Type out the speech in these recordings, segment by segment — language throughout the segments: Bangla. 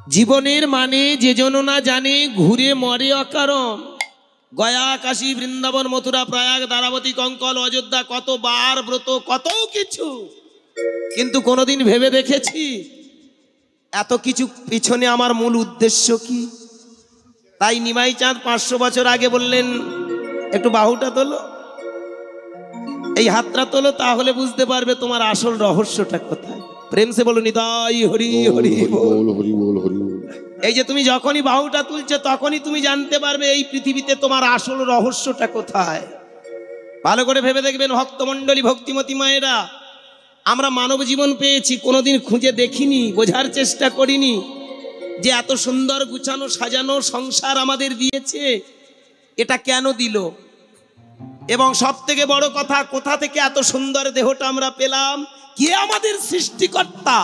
জীবনের মানে যে জন না জানে ঘুরে মরে অকারণ। গয়া, কাশী, বৃন্দাবন, মথুরা, প্রয়াগ, দ্বারাবতী, কঙ্কল, অযোধ্যা, কতবার ব্রত, কত কিছু, কিন্তু কোনোদিন ভেবে দেখেছি এত কিছু পিছনে আমার মূল উদ্দেশ্য কি? তাই নিমাই চাঁদ 500 বছর আগে বললেন, একটু বাহুটা তোলো, এই হাতটা তোলো, তাহলে বুঝতে পারবে তোমার আসল রহস্যটা কোথায়। প্রেম সে বলো নিতাই হরি হরি বল, হরি বল, হরি বল। এই যে তুমি যখনই বাহুটা তুলছো তখনই তুমি জানতে পারবে এই পৃথিবীতে তোমার আসল রহস্যটা কোথায়। ভালো করে ভেবে দেখবেন ভক্তমণ্ডলী, ভক্তিমতী মায়েরা, আমরা মানব জীবন পেয়েছি, কোনোদিন খুঁজে দেখিনি, বোঝার চেষ্টা করিনি যে এত সুন্দর গুছানো সাজানো সংসার আমাদের দিয়েছে, এটা কেন দিল? এবং সব থেকে বড় কথা, কোথা থেকে এত সুন্দর দেহটা আমরা পেলাম? কে আমাদের সৃষ্টিকর্তা?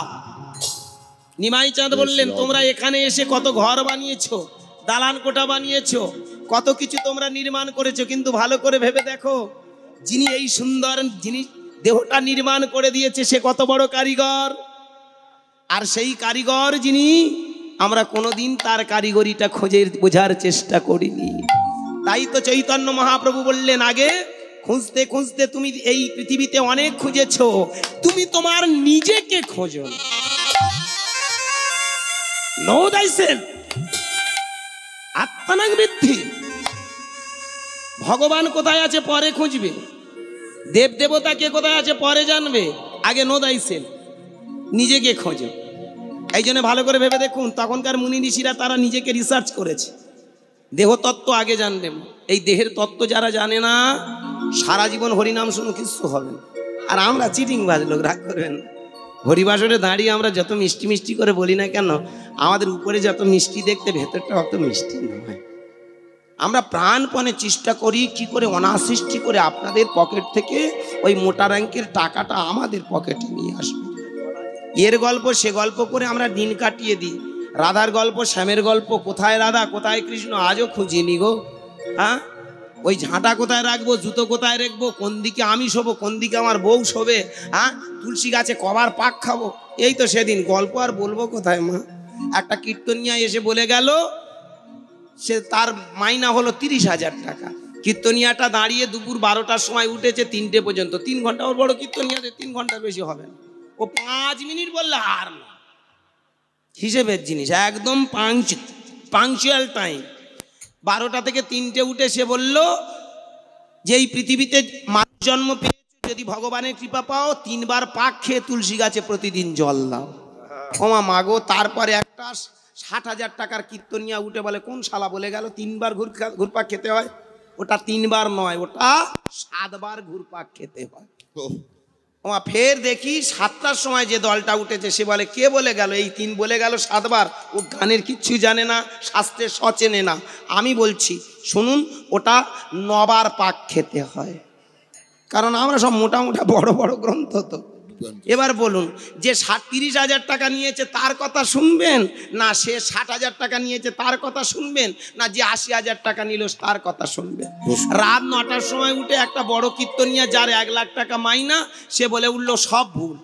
নিমাই চাঁদ বললেন, তোমরা এখানে এসে কত ঘর বানিয়েছো, দালান কোঠা বানিয়েছো, কত কিছু তোমরা নির্মাণ করেছো, কিন্তু ভালো করে ভেবে দেখো, যিনি এই সুন্দর জিনিস দেহটা নির্মাণ করে দিয়েছে সে কত বড় কারিগর। আর সেই কারিগর যিনি, আমরা কোনোদিন তার কারিগরিটা খোঁজে বোঝার চেষ্টা করিনি। তাই তো চৈতন্য মহাপ্রভু বললেন, আগে খুঁজতে খুঁজতে তুমি এই পৃথিবীতে অনেক খুঁজেছো, তুমি তোমার নিজেকে খোঁজো। নো thyself, আত্মানাং বৃদ্ধি। ভগবান কোথায় আছে পরে খুঁজবে, দেব দেবতা কে কোথায় আছে পরে জানবে, আগে নো thyself, নিজেকে খোঁজো। এই জন্য ভালো করে ভেবে দেখুন, তখনকার মুনি ঋষিরা তারা নিজেকে রিসার্চ করেছে, দেহ তত্ত্ব আগে জানবেন। এই দেহের তত্ত্ব যারা জানে না, সারা জীবন হরিনাম শুনো কিছু হবে না। আর আমরা চিটিং বাজ লোক, রাগ করবেন, হরিবাসরে দাঁড়িয়ে আমরা যত মিষ্টি মিষ্টি করে বলি না কেন, আমাদের উপরে যত মিষ্টি দেখতে, ভেতরটা অত মিষ্টি নয়। আমরা প্রাণপণে চেষ্টা করি কি করে অনাসৃষ্টি করে আপনাদের পকেট থেকে ওই মোটা অঙ্কের টাকাটা আমাদের পকেটে নিয়ে আসবে। এর গল্প সে গল্প করে আমরা দিন কাটিয়ে দিই। রাধার গল্প, শ্যামের গল্প, কোথায় রাধা কোথায় কৃষ্ণ আজও খুঁজিনি গো। হ্যাঁ, ওই ঝাঁটা কোথায় রাখবো, জুতো কোথায় রাখবো, কোন দিকে আমি শোবো, কোন দিকে আমার বউ শোবে, হ্যাঁ, তুলসী গাছে কবার পাক খাবো, এই তো সেদিন গল্প। আর বলবো কোথায় মা? একটা কীর্তনিয়া এসে বলে গেল, সে তার মাইনা হলো 30,000 টাকা। কীর্তনিয়াটা দাঁড়িয়ে দুপুর 12টার সময় উঠেছে 3টে পর্যন্ত, 3 ঘন্টা। ওর বড় কীর্তনিয়াতে 3 ঘন্টার বেশি হবে না, ও 5 মিনিট বললে আর না। হিসেবের জিনিস, একদম পাংচুয়াল টাইম। 12টা থেকে 3টে উঠে সে বলল যে এই পৃথিবীতে মানুষ জন্ম পেয়েছে, যদি ভগবানের কৃপা পাও 3 বার পাক খেয়ে তুলসী গাছে প্রতিদিন জল দাও। ওমা মাগো, তারপরে একটা 60,000 টাকার কীর্তনিয়া উঠে বলে, কোন শালা বলে গেল 3 বার ঘুরপাক খেতে হয়? ওটা 3 বার নয়, ওটা 7 বার ঘুরপাক খেতে হয়। ওমা ফের দেখি 7টার সময় যে দলটা উঠেছে সে বলে, কে বলে গেল এই 3 বলে গেল 7 বার? ও গানের কিচ্ছু জানে না, শাস্ত্রের সচেনে না। আমি বলছি শুনুন, ওটা 9 বার পাক খেতে হয়, কারণ আমরা সব মোটা মোটা বড় বড় গ্রন্থ তো। এবার বলুন, যে 30,000 টাকা নিয়েছে তার কথা শুনবেন, না সে 60,000 টাকা নিয়েছে তার কথা শুনবেন, না যে 80,000 টাকা নিল তার কথা শুনবেন? রাত 9টার সময় উঠে একটা বড় কীর্তনিয়া যার 1 লাখ টাকা মাইনা, সে বলে উঠলো সব ভুল।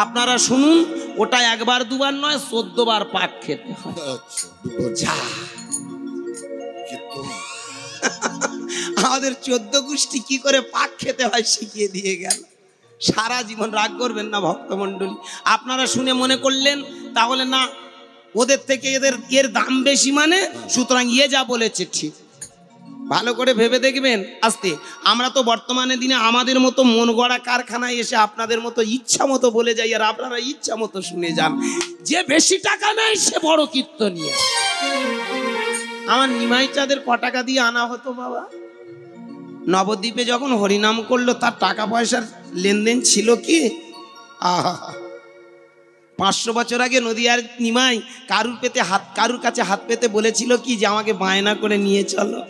আপনারা শুনুন, ওটা 1 বার 2 বার নয়, 14 বার পাক খেতে হয়। আমাদের 14 গোষ্ঠী কি করে পাক খেতে হয় শিখিয়ে দিয়ে গেল। সারা জীবন রাগ করবেন না ভক্তমণ্ডলী। আপনারা শুনে মনে করলেন তাহলে না ওদের থেকে এর দাম বেশি, মানে সুতরাং যা বলেছে ঠিক। ভালো করে ভেবে দেখবেন। আস্তে, আমরা তো বর্তমানে দিনে আমাদের মতো মন গড়া কারখানায় এসে আপনাদের মতো ইচ্ছা মতো বলে যাই, আর আপনারা ইচ্ছা মতো শুনে যান। যে বেশি টাকা নেয় সে বড় কীর্তনিয়া। আমার নিমাই চাঁদের ক টাকা দিয়ে আনা হতো বাবা? নবদ্বীপে যখন হরিনাম করলো তার টাকা পয়সার লেনদেন ছিল কি? 500 বছর আগে নদিয়ার নিমাই কারুর কাছে হাত পেতে বলেছিল কি যে আমাকে বায়না করে নিয়ে চলো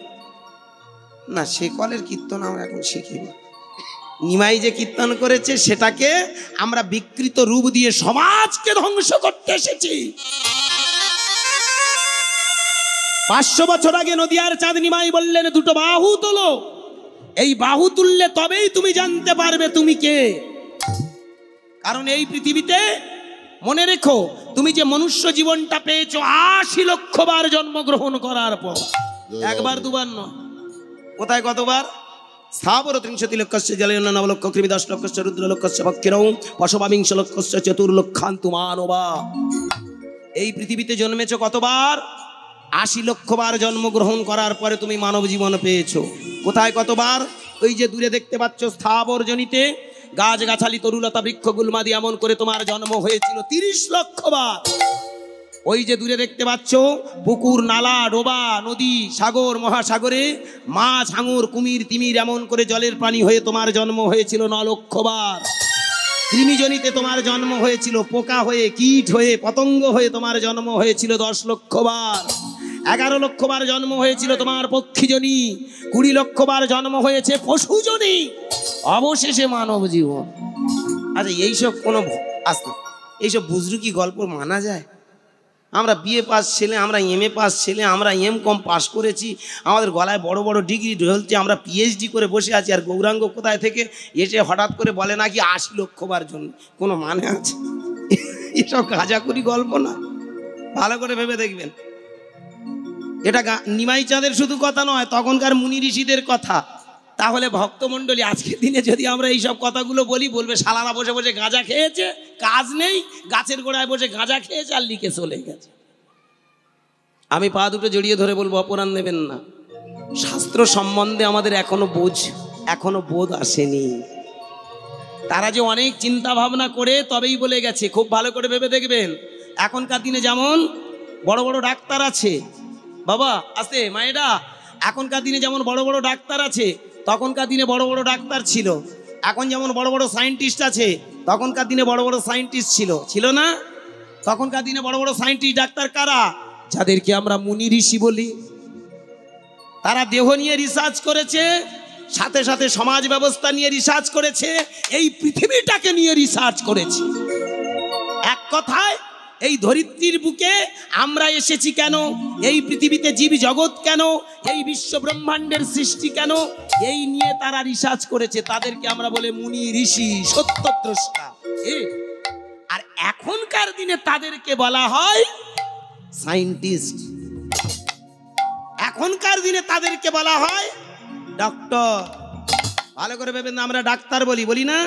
না। সে কলের কীর্তন আমরা এখন শিখিনি। নিমাই যে কীর্তন করেছে সেটাকে আমরা বিকৃত রূপ দিয়ে সমাজকে ধ্বংস করতে এসেছি। 500 বছর আগে নদিয়ার চাঁদ নিমাই বললেন, 2টো বাহু তোলো, এই বাহু তুললে তবেই তুমি জানতে পারবে তুমি কে। কারণ এই পৃথিবীতে মনে রেখো, তুমি যে মনুষ্য জীবনটা পেয়েছো ৮০ লক্ষ বার জন্মগ্রহণ করার পর, একবার দুবার নয়। কোথায় কতবার? স্থাবর ৩০ লক্ষস্য জলেন নবলক্ষ কৃমি ১০ লক্ষস্য রুদ্র লক্ষস্য পক্ষিরৌ পশবাবিংশ লক্ষস্য চতুর্লক্ষান্তু মানবা। এই পৃথিবীতে জন্মেছো কতবার? ৮০ লক্ষ বার জন্মগ্রহণ করার পরে তুমি মানব জীবন পেয়েছো। কোথায় কতবার? ওই যে দূরে দেখতে পাচ্ছ স্থাবর জনিতে গাছ গাছালি তরুলতা বৃক্ষ গুলমাদি, এমন করে তোমার জন্ম হয়েছিল ৩০ লক্ষ বার। ওই যে দূরে দেখতে পাচ্ছ পুকুর, নালা, ডোবা, নদী, সাগর, মহাসাগরে মাছ, হাঙর, কুমির, তিমির, এমন করে জলের প্রাণী হয়ে তোমার জন্ম হয়েছিল ৯ লক্ষ বার। কৃমিজনিতে তোমার জন্ম হয়েছিল, পোকা হয়ে, কীট হয়ে, পতঙ্গ হয়ে তোমার জন্ম হয়েছিল ১০ লক্ষ বার। ১১ লক্ষ বার জন্ম হয়েছিল তোমার পক্ষীজনী, ২০ লক্ষ বার জন্ম হয়েছে পশুজনী, অবশেষে মানব জীবন। আচ্ছা, এইসব কোনো এইসব বুজরুকি গল্প মানা যায়? আমরা বিএ পাস ছেলে, আমরা এমএ পাস ছেলে, আমরা এমকম পাস করেছি, আমাদের গলায় বড় বড় ডিগ্রি ঢলছে, আমরা পিএইচডি করে বসে আছি, আর গৌরাঙ্গ কোথায় থেকে এসে হঠাৎ করে বলে নাকি ৮০ লক্ষ বার জন্য। কোনো মানে আছে? এসব গাঁজাখুরি গল্প না, ভালো করে ভেবে দেখবেন। এটা নিমাই চাঁদের শুধু কথা নয়, তখনকার মুনি ঋষিদের কথা। তাহলে ভক্তমণ্ডলী, আজকের দিনে যদি আমরা এইসব কথাগুলো বলি, বলবে শালারা বসে বসে গাঁজা খেয়েছে, কাজ নেই, গাছের গোড়ায় বসে গাঁজা খেয়েছে আর লিখে চলে গেছে। আমি পা দুটো জড়িয়ে ধরে বলবো, অপরাণ নেবেন না। শাস্ত্র সম্বন্ধে আমাদের এখনো বোধ আসেনি। তারা যে অনেক চিন্তা ভাবনা করে তবেই বলে গেছে। খুব ভালো করে ভেবে দেখবেন, এখনকার দিনে যেমন বড় বড় ডাক্তার আছে, বাবা আসতে মায়েরা, এখনকার দিনে যেমন বড় বড় ডাক্তার আছে, তখনকার দিনে বড় বড় ডাক্তার ছিল। এখন যেমন বড় বড় সায়েন্টিস্ট আছে, তখনকার দিনে বড় বড় সায়েন্টিস্ট ছিল না? তখনকার দিনে বড় বড় সায়েন্টিস্ট ডাক্তার কারা? যাদেরকে আমরা মুনি ঋষি বলি। তারা দেহ নিয়ে রিসার্চ করেছে, সাথে সাথে সমাজ ব্যবস্থা নিয়ে রিসার্চ করেছে, এই পৃথিবীটাকে নিয়ে রিসার্চ করেছে। এক কথায়, এই ধরিত্রীর বুকে আমরা এসেছি কেন, এই পৃথিবীতে জীব জগৎ কেন, এই বিশ্ব ব্রহ্মাণ্ডের সৃষ্টি কেন, এই নিয়ে তারা রিসার্চ করেছে। তাদেরকে আমরা বলে মুনি ঋষি, সত্যদ্রষ্টা। আর এখনকার দিনে তাদেরকে বলা হয় সায়েন্টিস্ট। এখনকার দিনে তাদেরকে বলা হয় ডক্টর। ভালো করে ভেবেন, আমরা ডাক্তার বলি না?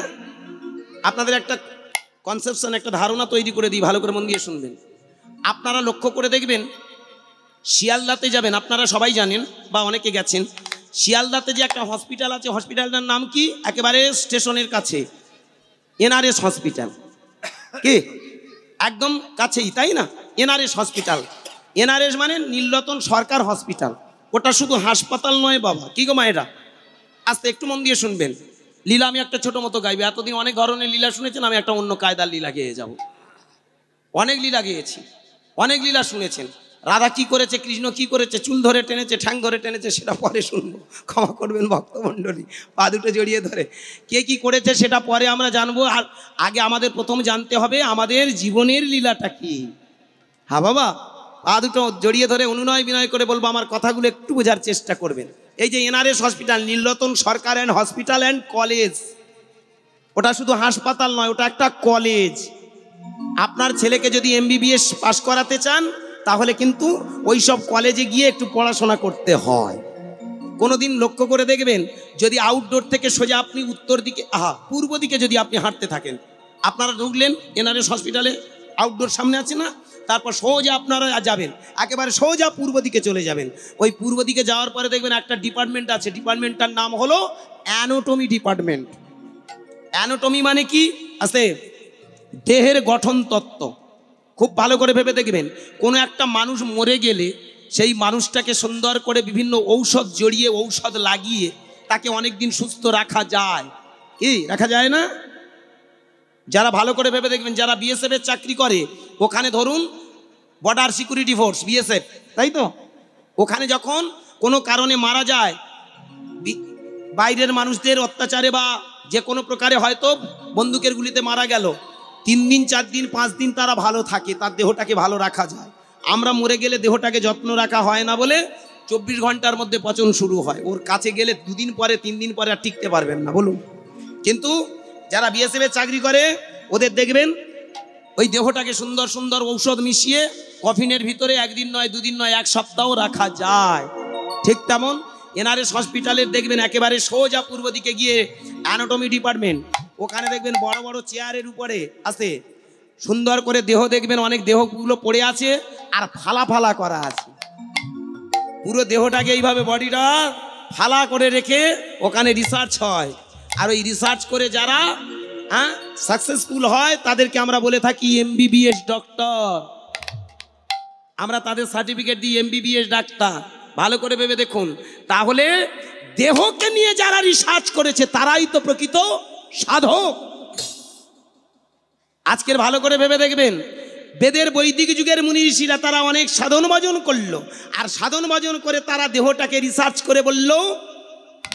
আপনাদের একটা কনসেপশন, একটা ধারণা তৈরি করে দিই, ভালো করে মন দিয়ে শুনবেন। আপনারা লক্ষ্য করে দেখবেন, শিয়ালদাতে যাবেন, আপনারা সবাই জানেন বা অনেকে গেছেন। শিয়ালদাতে যে একটা হসপিটাল আছে, হসপিটালটার নাম কি? একেবারে স্টেশনের কাছে, এনআরএস হসপিটাল। কি একদম কাছেই, তাই না? NRS hospital. এনআরএস মানে নীলরতন সরকার হসপিটাল। ওটা শুধু হাসপাতাল নয় বাবা। কি গো মায়েরা, আস্তে একটু মন দিয়ে শুনবেন। লীলা আমি একটা ছোট মতো গাইবে। এতদিন অনেক ধরনের লীলা শুনেছেন, আমি একটা অন্য কায়দার লীলা গেয়ে যাব। অনেক লীলা গেয়েছি, অনেক লীলা শুনেছেন। রাধা কি করেছে, কৃষ্ণ কি করেছে, চুল ধরে টেনেছে, ঠ্যাং ধরে টেনেছে, সেটা পরে শুনবো। ক্ষমা করবেন ভক্তমণ্ডলী, পা দুটো জড়িয়ে ধরে। কে কি করেছে সেটা পরে আমরা জানবো। আর আগে আমাদের প্রথম জানতে হবে আমাদের জীবনের লীলাটা কি। হ্যাঁ বাবা, পা দুটো জড়িয়ে ধরে অনুনয় বিনয় করে বলবো, আমার কথাগুলো একটু বোঝার চেষ্টা করবেন। এই যে NRS hospital, Nilratan Sarkar and hospital and college, ওটা শুধু হাসপাতাল নয়, ওটা একটা কলেজ। আপনার ছেলেকে যদি এমবিবিএস পাশ করাতে চান, তাহলে কিন্তু ওই সব কলেজে গিয়ে একটু পড়াশোনা করতে হয়। কোনোদিন লক্ষ্য করে দেখবেন, যদি আউটডোর থেকে সোজা আপনি উত্তর দিকে, পূর্ব দিকে যদি আপনি হাঁটতে থাকেন, আপনারা ঢুকলেন এনআরএস হসপিটালে, আউটডোর সামনে আছে না, তারপর সোজা আপনারা যাবেন, একেবারে সোজা পূর্ব দিকে চলে যাবেন। ওই পূর্ব দিকে যাওয়ার পরে দেখবেন একটা ডিপার্টমেন্ট আছে, ডিপার্টমেন্টটার নাম হলো অ্যানাটমি ডিপার্টমেন্ট। অ্যানাটমি মানে কি? আছে দেহের গঠন তত্ত্ব। খুব ভালো করে ভেবে দেখবেন, কোনো একটা মানুষ মরে গেলে সেই মানুষটাকে সুন্দর করে বিভিন্ন ঔষধ জড়িয়ে, ঔষধ লাগিয়ে তাকে অনেক দিন সুস্থ রাখা যায়। কি রাখা যায় না? যারা ভালো করে ভেবে দেখবেন, যারা বিএসএফ এর চাকরি করে, ওখানে ধরুন বর্ডার সিকিউরিটি ফোর্স, বিএসএফ, তাই তো? ওখানে যখন কোনো কারণে মারা যায়, বাইরের মানুষদের অত্যাচারে বা যে কোনো প্রকারে হয়তো বন্দুকের গুলিতে মারা গেল, 3 দিন 4 দিন 5 দিন তারা ভালো থাকে, তার দেহটাকে ভালো রাখা যায়। আমরা মরে গেলে দেহটাকে যত্ন রাখা হয় না বলে 24 ঘন্টার মধ্যে পচন শুরু হয়। ওর কাছে গেলে 2 দিন পরে 3 দিন পরে আর টিকতে পারবেন না, বলুন। কিন্তু যারা বিএসএফ এর চাকরি করে, ওদের দেখবেন ওই দেহটাকে সুন্দর সুন্দর ঔষধ মিশিয়ে কফিনের ভিতরে একদিন নয়, দুদিন নয়, এক সপ্তাহ রাখা যায়। ঠিক তেমন এনআরএস হসপিটালের দেখবেন একেবারে সোজা পূর্ব দিকে গিয়ে অ্যানাটমি ডিপার্টমেন্ট, ওখানে দেখবেন বড় বড় চেয়ারের উপরে আছে, সুন্দর করে দেহ দেখবেন, অনেক দেহগুলো পড়ে আছে আর ফালা ফালা করা আছে। পুরো দেহটাকে এইভাবে বডিটা ফালা করে রেখে ওখানে রিসার্চ হয়। আর ওই রিসার্চ করে যারা সাকসেসফুল হয় তাদেরকে আমরা বলে থাকি এমবিবিএস ডক্টর। আমরা তাদের সার্টিফিকেট দিই এমবিবিএস ডাক্তার। ভালো করে ভেবে দেখুন, তাহলে দেহকে নিয়ে যারা রিসার্চ করেছে তারাই তো প্রকৃত সাধক। আজকের ভালো করে ভেবে দেখবেন, বেদের বৈদিক যুগের মুনি ঋষিরা তারা অনেক সাধন ভজন করলো, আর সাধন ভজন করে তারা দেহটাকে রিসার্চ করে বলল,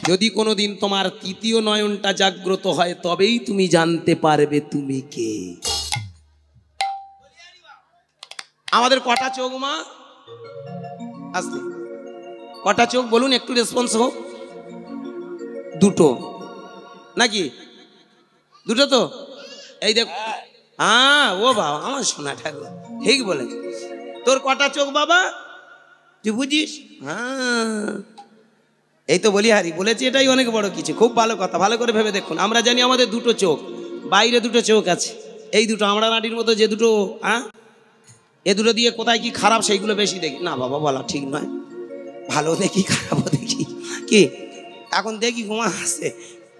যদি কোনোদিন তোমার তৃতীয় নয়নটা জাগ্রত হয় তবেই তুমি জানতে পারবে তুমি কে। আমাদের কটা চোখ মা? আসতে কটা চোখ বলুন, একটু রেসপন্স হোক। দুটো নাকি? দুটো তো? এই দেখ, হ্যাঁ ও বাবা আমার সোনা ঠাকুর ঠিক বলে। তোর কটা চোখ বাবা তুই বুঝিস? হ্যাঁ এই তো বলিহারি বলেছি, এটাই অনেক বড় কিছু। খুব ভালো কথা, ভালো করে ভেবে দেখুন। আমরা জানি আমাদের দুটো চোখ, বাইরে দুটো চোখ আছে, এই দুটো আমরা নাটির মতো যে দুটো, এ দুটো দিয়ে কোথায় কি খারাপ সেইগুলো বেশি দেখি না বাবা, বলা ঠিক নয়। ভালো দেখি খারাপও দেখি, কি এখন দেখি ঘুমা আসে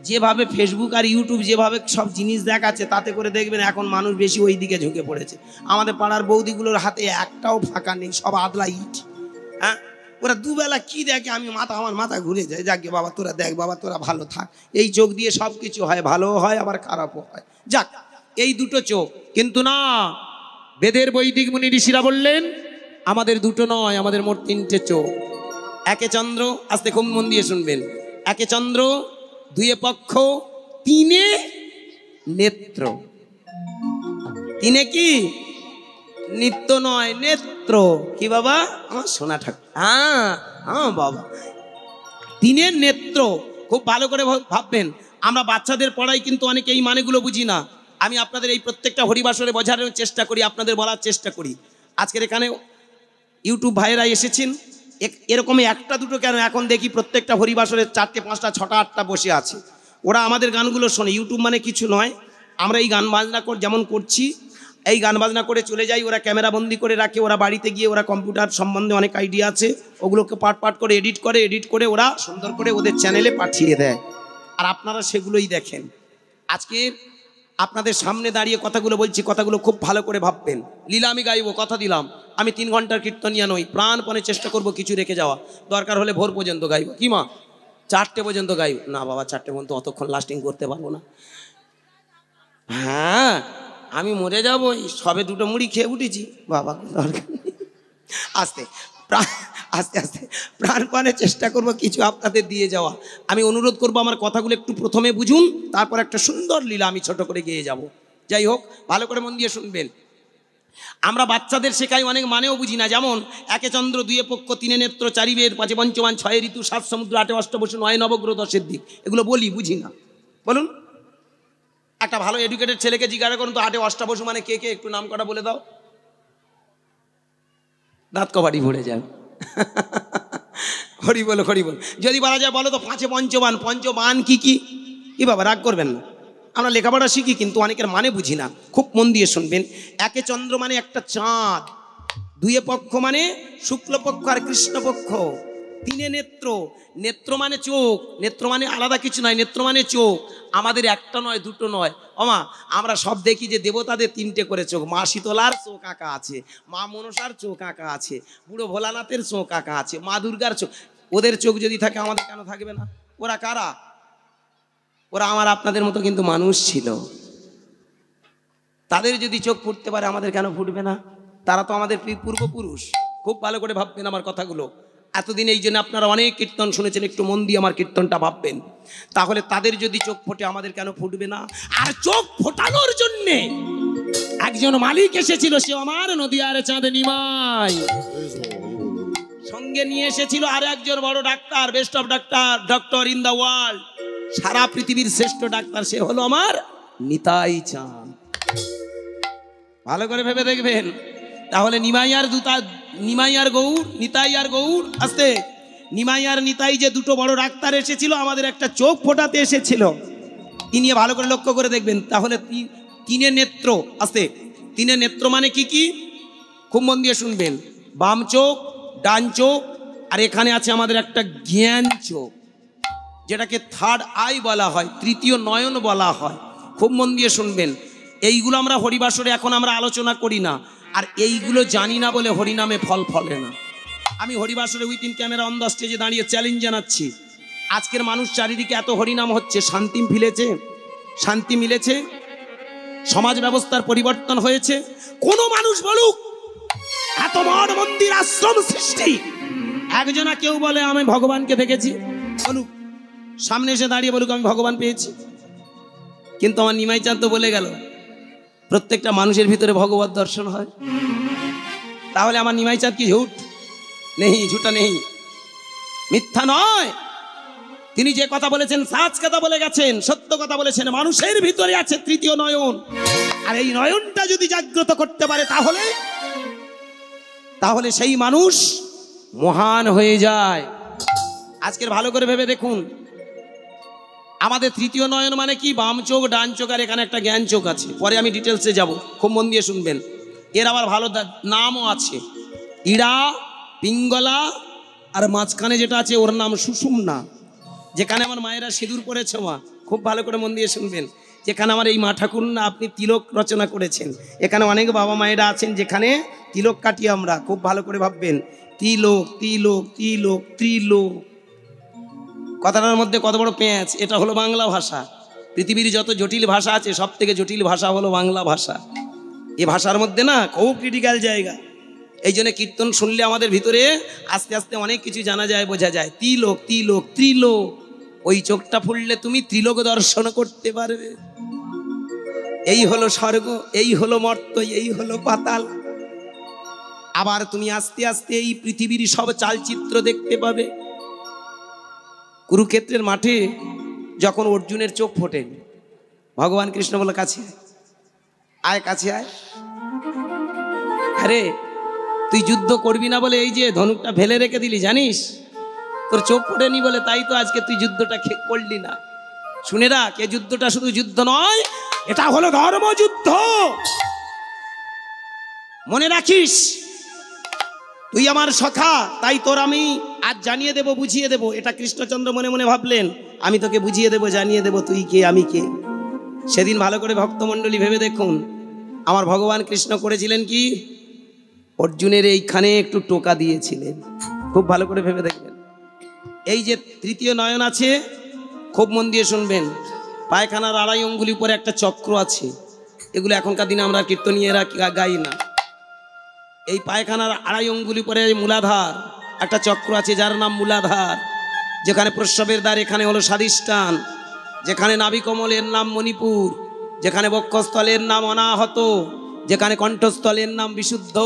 যেভাবে ফেসবুক আর ইউটিউব যেভাবে সব জিনিস দেখাচ্ছে, তাতে করে দেখবেন এখন মানুষ বেশি ওই দিকে ঝুঁকে পড়েছে। আমাদের পাড়ার বৌদিগুলোর হাতে একটাও ফাঁকা নেই, সব আদলা ইট। ওরা দুবেলা কি দেখে, আমার মাথা ঘুরে যায়। যাক বাবা তোরা দেখ, বাবা তোরা ভালো থাক। এই চোখ দিয়ে সব কিছু হয়, ভালোও হয় আবার খারাপও হয়। যাক এই দুটো চোখ, কিন্তু না, বেদের বৈদিক মুনি ঋষিরা বললেন আমাদের দুটো নয়, আমাদের মোট তিনটে চোখ। একে চন্দ্র, আস্তে খুব মন দিয়ে শুনবেন, একে চন্দ্র, দুয়ে পক্ষ, তিনে নেত্র। তিনে কি? নিত্য নয়, নেত্র। কি বাবা? আমার সোনা ঠাকুর, হ্যাঁ বাবা, তিনে নেত্র। খুব ভালো করে ভাববেন। আমরা বাচ্চাদের পড়াই কিন্তু অনেকে এই মানেগুলো বুঝি না। আমি আপনাদের এই প্রত্যেকটা হরিবাসরে বোঝানোর চেষ্টা করি, আপনাদের বলার চেষ্টা করি। আজকের এখানে ইউটিউব ভাইয়েরা এসেছেন, এরকমই একটা দুটো কেন, এখন দেখি প্রত্যেকটা হরিবাসরে 4টে 5টা 6টা 8টা বসে আছে। ওরা আমাদের গানগুলো শোনে। ইউটিউব মানে কিছু নয়, আমরা এই গান বাজনা যেমন করছি, এই গান বাজনা করে চলে যাই, ওরা ক্যামেরা বন্দি করে রাখে। ওরা বাড়িতে গিয়ে ওরা কম্পিউটার সম্বন্ধে অনেক আইডিয়া আছে, ওগুলোকে পাট করে এডিট করে ওরা সুন্দর করে ওদের চ্যানেলে পাঠিয়ে দেয়, আর আপনারা সেগুলোই দেখেন। আজকে আপনাদের সামনে দাঁড়িয়ে কথাগুলো বলছি, কথাগুলো খুব ভালো করে ভাববেন। লীলা আমি গাইব, কথা দিলাম। আমি 3 ঘন্টার কীর্তনিয়া নই, প্রাণপণে চেষ্টা করব কিছু রেখে যাওয়া। দরকার হলে ভোর পর্যন্ত গাইব, কি মা 4টে পর্যন্ত গাইব না বাবা, 4টে পর্যন্ত অতক্ষণ লাস্টিং করতে পারবো না। হ্যাঁ আমি মরে যাবো, সবে 2টো মুড়ি খেয়ে উঠেছি বাবা, দরকার নেই। আস্তে আস্তে আস্তে প্রাণপণে চেষ্টা করব কিছু আপনাদের দিয়ে যাওয়া। আমি অনুরোধ করব আমার কথাগুলো একটু প্রথমে বুঝুন, তারপর একটা সুন্দর লীলা আমি ছোট করে গিয়ে যাব। যাই হোক, ভালো করে মন দিয়ে শুনবেন। আমরা বাচ্চাদের শেখাই অনেক মানেও বুঝি না, যেমন একে চন্দ্র, দুয়ে পক্ষ, তিনে নেত্র, চারি বেদ, পাঁচে পঞ্চমান, 6 ঋতু, 7 সমুদ্র, 8 অষ্টবসু, 9 নবগ্রহ, 10 দিক, এগুলো বলি, বুঝি না। বলুন, একটা ভালো এডুকেটেড ছেলেকে জিজ্ঞাসা করুন তো 8 অষ্টাবসু মানে কে কে, একটু নাম কটা বলে দাও। দাঁত কবাডি ভরে যাবে। হরি বল হরি বল। যদি বলা যায় বলো তো 5 পঞ্চবান, পঞ্চবান কি কি? কি বাবা রাগ করবেন না, আমরা লেখাপড়া শিখি কিন্তু অনেকের মানে বুঝি না। খুব মন দিয়ে শুনবেন। একে চন্দ্র মানে একটা চাঁদ, দুয়ে পক্ষ মানে শুক্লপক্ষ আর কৃষ্ণপক্ষ, তিনে নেত্র, নেত্র মানে চোখ, নেত্র মানে আলাদা কিছু নয়, নেত্র মানে চোখ। আমাদের একটা নয়, দুটো নয় ওমা, আমরা সব দেখি যে দেবতাদের 3টে করে চোখ। মা শীতলার চোখ আঁকা আছে, মা মনসার চোখ আঁকা আছে, বুড়ো ভোলানাথের চোখ আঁকা আছে, মা দুর্গার চোখ। ওদের চোখ যদি থাকে আমাদের কেন থাকবে না? ওরা কারা? ওরা আমার আপনাদের মতো কিন্তু মানুষ ছিল। তাদের যদি চোখ ফুটতে পারে আমাদের কেন ফুটবে না? তারা তো আমাদের পূর্বপুরুষ। খুব ভালো করে ভাববেন আমার কথাগুলো। এতদিন এই জন্য আপনারা অনেক কীর্তন শুনেছেন, একটু মন দিয়ে আমার কীর্তনটা ভাববেন। তাহলে তাদের যদি চোখ ফোটে আমাদের কেন ফুটবে না? আর চোখ ফোটানোর জন্যে একজন মালিক এসেছিল, সে আমার নদিয়ার চাঁদনী মাই সঙ্গে নিয়ে এসেছিল আর একজন বড় ডাক্তার, বেস্ট অফ ডাক্তার, ডক্টর ইন দ্য ওয়ার্ল্ড, সারা পৃথিবীর শ্রেষ্ঠ ডাক্তার, সে হলো আমার নিতাই চাঁদ। ভালো করে ভেবে দেখবেন। তাহলে নিমাই আর গৌর, নিতাই আর গৌর, আস্তে, নিমাই আর নিতাই যে দুটো বড় ডাক্তার এসেছিল আমাদের একটা চোখ ফোটাতে এসেছিল, তিনি ভালো করে লক্ষ্য করে দেখবেন। তাহলে তিনের নেত্র, আস্তে, তিনের নেত্র মানে কি কি, খুব মন দিয়ে শুনবেন। বাম চোখ, ডান চোখ, আর এখানে আছে আমাদের একটা জ্ঞান চোখ, যেটাকে থার্ড আই বলা হয়, তৃতীয় নয়ন বলা হয়। খুব মন দিয়ে শুনবেন। এইগুলো আমরা হরিবাসরে এখন আমরা আলোচনা করি না, আর এইগুলো জানি না বলে হরিনামে ফল ফলে না। আমি হরিবাসরে উইথিন ক্যামেরা অন দ্য স্টেজে দাঁড়িয়ে চ্যালেঞ্জ জানাচ্ছি, আজকের মানুষ চারিদিকে এত হরিনাম হচ্ছে, শান্তি ফিলেছে, শান্তি মিলেছে, সমাজ ব্যবস্থার পরিবর্তন হয়েছে? কোন মানুষ বলুক এত মঠ মন্দির আশ্রম সৃষ্টি, একজনা কেউ বলে আমি ভগবানকে দেখেছি, বলুক, সামনে এসে দাঁড়িয়ে বলুক আমি ভগবান পেয়েছি। কিন্তু আমার নিমাই চাঁদ তো বলে গেল প্রত্যেকটা মানুষের ভিতরে ভগবত দর্শন হয়। তাহলে আমার নিমাই চাঁদ কি ঝুট নেই? ঝুটা নেই, মিথ্যা নয়। তিনি যে কথা বলেছেন সাচ কথা বলে গেছেন, সত্য কথা বলেছেন। মানুষের ভিতরে আছে তৃতীয় নয়ন, আর এই নয়নটা যদি জাগ্রত করতে পারে তাহলে সেই মানুষ মহান হয়ে যায়। আজকের ভালো করে ভেবে দেখুন, আমাদের তৃতীয় নয়ন মানে কি? বাম চোখ, ডান চোখ, আর এখানে একটা জ্ঞান চোখ আছে। পরে আমি ডিটেলসে যাব, খুব মন দিয়ে শুনবেন। এর আবার ভালো নামও আছে, ইড়া, পিঙ্গলা, আর মাঝখানে যেটা আছে ওর নাম সুষুম্না। যেখানে আমার মায়েরা সিঁদুর পরেছে, মা খুব ভালো করে মন দিয়ে শুনবেন, যেখানে আমার এই মা ঠাকুর না আপনি তিলক রচনা করেছেন। এখানে অনেক বাবা মায়েরা আছেন যেখানে তিলক কাটি আমরা, খুব ভালো করে ভাববেন। তিলক, তিলক, তিলক, ত্রিলোক, কথাটার মধ্যে কত বড় পেঁচ। এটা হলো বাংলা ভাষা। পৃথিবীর যত জটিল ভাষা আছে সব থেকে জটিল ভাষা হলো বাংলা ভাষা। এই ভাষার মধ্যে না খুব ক্রিটিক্যাল জায়গা। এই জন্য কীর্তন শুনলে আমাদের ভিতরে আস্তে আস্তে অনেক কিছু জানা যায়, বোঝা যায়। তিলক, তিলক, ত্রিলোক, ওই চোখটা ফুললে তুমি ত্রিলোক দর্শন করতে পারবে। এই হলো স্বর্গ, এই হলো মর্ত, এই হলো পাতাল। আবার তুমি আস্তে আস্তে এই পৃথিবীর সব চালচিত্র দেখতে পাবে। কুরুক্ষেত্রের মাঠে যখন অর্জুনের চোখ ফোটে, ভগবান কৃষ্ণ বলে কাছে আয়, কাছে আয়। আরে তুই যুদ্ধ করবি না বলে এই যে ধনুকটা ফেলে রেখে দিলি, জানিস? তোর চোখ ফোটেনি বলে তাই তো আজকে তুই যুদ্ধটা করলি না। শুনে রাখ, এ যুদ্ধটা শুধু যুদ্ধ নয়, এটা হলো ধর্মযুদ্ধ। মনে রাখিস, তুই আমার সখা, তাই তোর আমি আজ জানিয়ে দেব, বুঝিয়ে দেব। এটা কৃষ্ণচন্দ্র মনে মনে ভাবলেন, আমি তোকে বুঝিয়ে দেব, জানিয়ে দেব তুই কে আমি কে। সেদিন ভালো করে ভক্তমণ্ডলী ভেবে দেখুন, আমার ভগবান কৃষ্ণ করেছিলেন কি? অর্জুনের এইখানে একটু টোকা দিয়েছিলেন। খুব ভালো করে ভেবে দেখবেন। এই যে তৃতীয় নয়ন আছে, খুব মন দিয়ে শুনবেন। পায়খানার আড়াই অঙ্গুলি উপরে একটা চক্র আছে। এগুলো এখনকার দিনে আমরা কীর্তনীয়রা গাই না। এই পায়খানার আড়াই অঙ্গুলি পরে মূলাধার একটা চক্র আছে, যার নাম মূলাধার। যেখানে প্রস্রাবের দ্বার এখানে হলো স্বাধিষ্ঠান, যেখানে নাভিকমলের নাম মণিপুর, যেখানে বক্ষস্থলের নাম অনাহত, যেখানে কণ্ঠস্থলের নাম বিশুদ্ধ,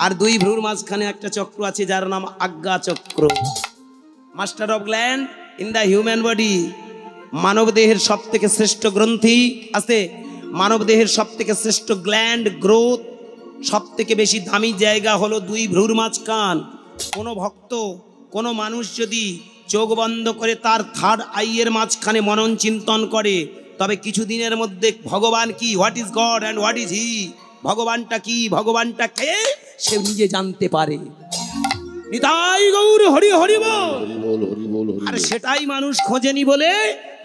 আর দুই ভ্রুর মাঝখানে একটা চক্র আছে যার নাম Ajna chakra. Master of gland in the human body. মানব দেহের সব থেকে শ্রেষ্ঠ গ্রন্থি আছে, মানব দেহের সব থেকে শ্রেষ্ঠ গ্ল্যান্ড, গ্রোথ, সব থেকে বেশি দামি জায়গা হলো দুই ভ্রুর মাঝখান। কোনো ভক্ত, কোনো মানুষ যদি চোখ বন্ধ করে তার থার্ড আইয়ের মাঝখানে মনন চিন্তন করে, তবে কিছুদিনের মধ্যে ভগবান কি, what is God and what is he, ভগবানটা কি, ভগবানটা কে, সে নিজে জানতে পারে। নিতাই গৌর হরি হরি বল। আর সেটাই মানুষ খোঁজেনি বলে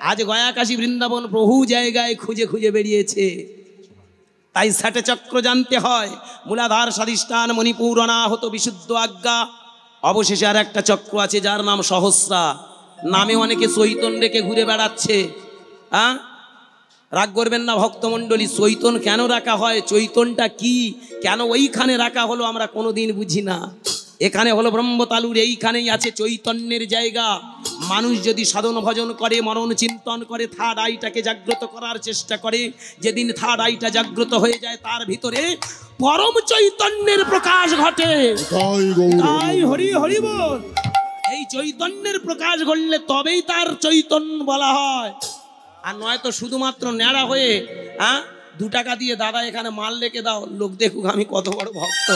আজ গয়া কাশী বৃন্দাবন বহু জায়গায় খুঁজে খুঁজে বেরিয়েছে। তাই ষাটে চক্র জানতে হয়, মূলাধার, স্বাধিষ্ঠান, মণিপুর, অনাহত, বিশুদ্ধ, আজ্ঞা। অবশেষে আর একটা চক্র আছে যার নাম সহস্রা। নামে অনেকে চৈতন রেখে ঘুরে বেড়াচ্ছে। হ্যাঁ, রাগ করবেন না ভক্তমণ্ডলী, চৈতন কেন রাখা হয়, চৈতনটা কি, কেন ওইখানে রাখা হলো আমরা কোনোদিন বুঝি না। এখানে হলো ব্রহ্মতালুর, এইখানেই আছে চৈতন্যের জায়গা। মানুষ যদি সাধন ভজন করে, মনন চিন্তন করে, থার্ড আইটাকে জাগ্রত করার চেষ্টা করে, যেদিন থার্ড আইটা জাগ্রত হয়ে যায় তার ভিতরে পরম চৈতন্যের প্রকাশ ঘটে। তাই হরি হরি বল। এই চৈতন্যের প্রকাশ ঘটলে তবেই তার চৈতন্য বলা হয়, আর নয়তো শুধুমাত্র ন্যাড়া হয়ে 2 টাকা দিয়ে দাদা এখানে মাল রেখে দাও, লোক দেখুক আমি কত বড় ভক্ত।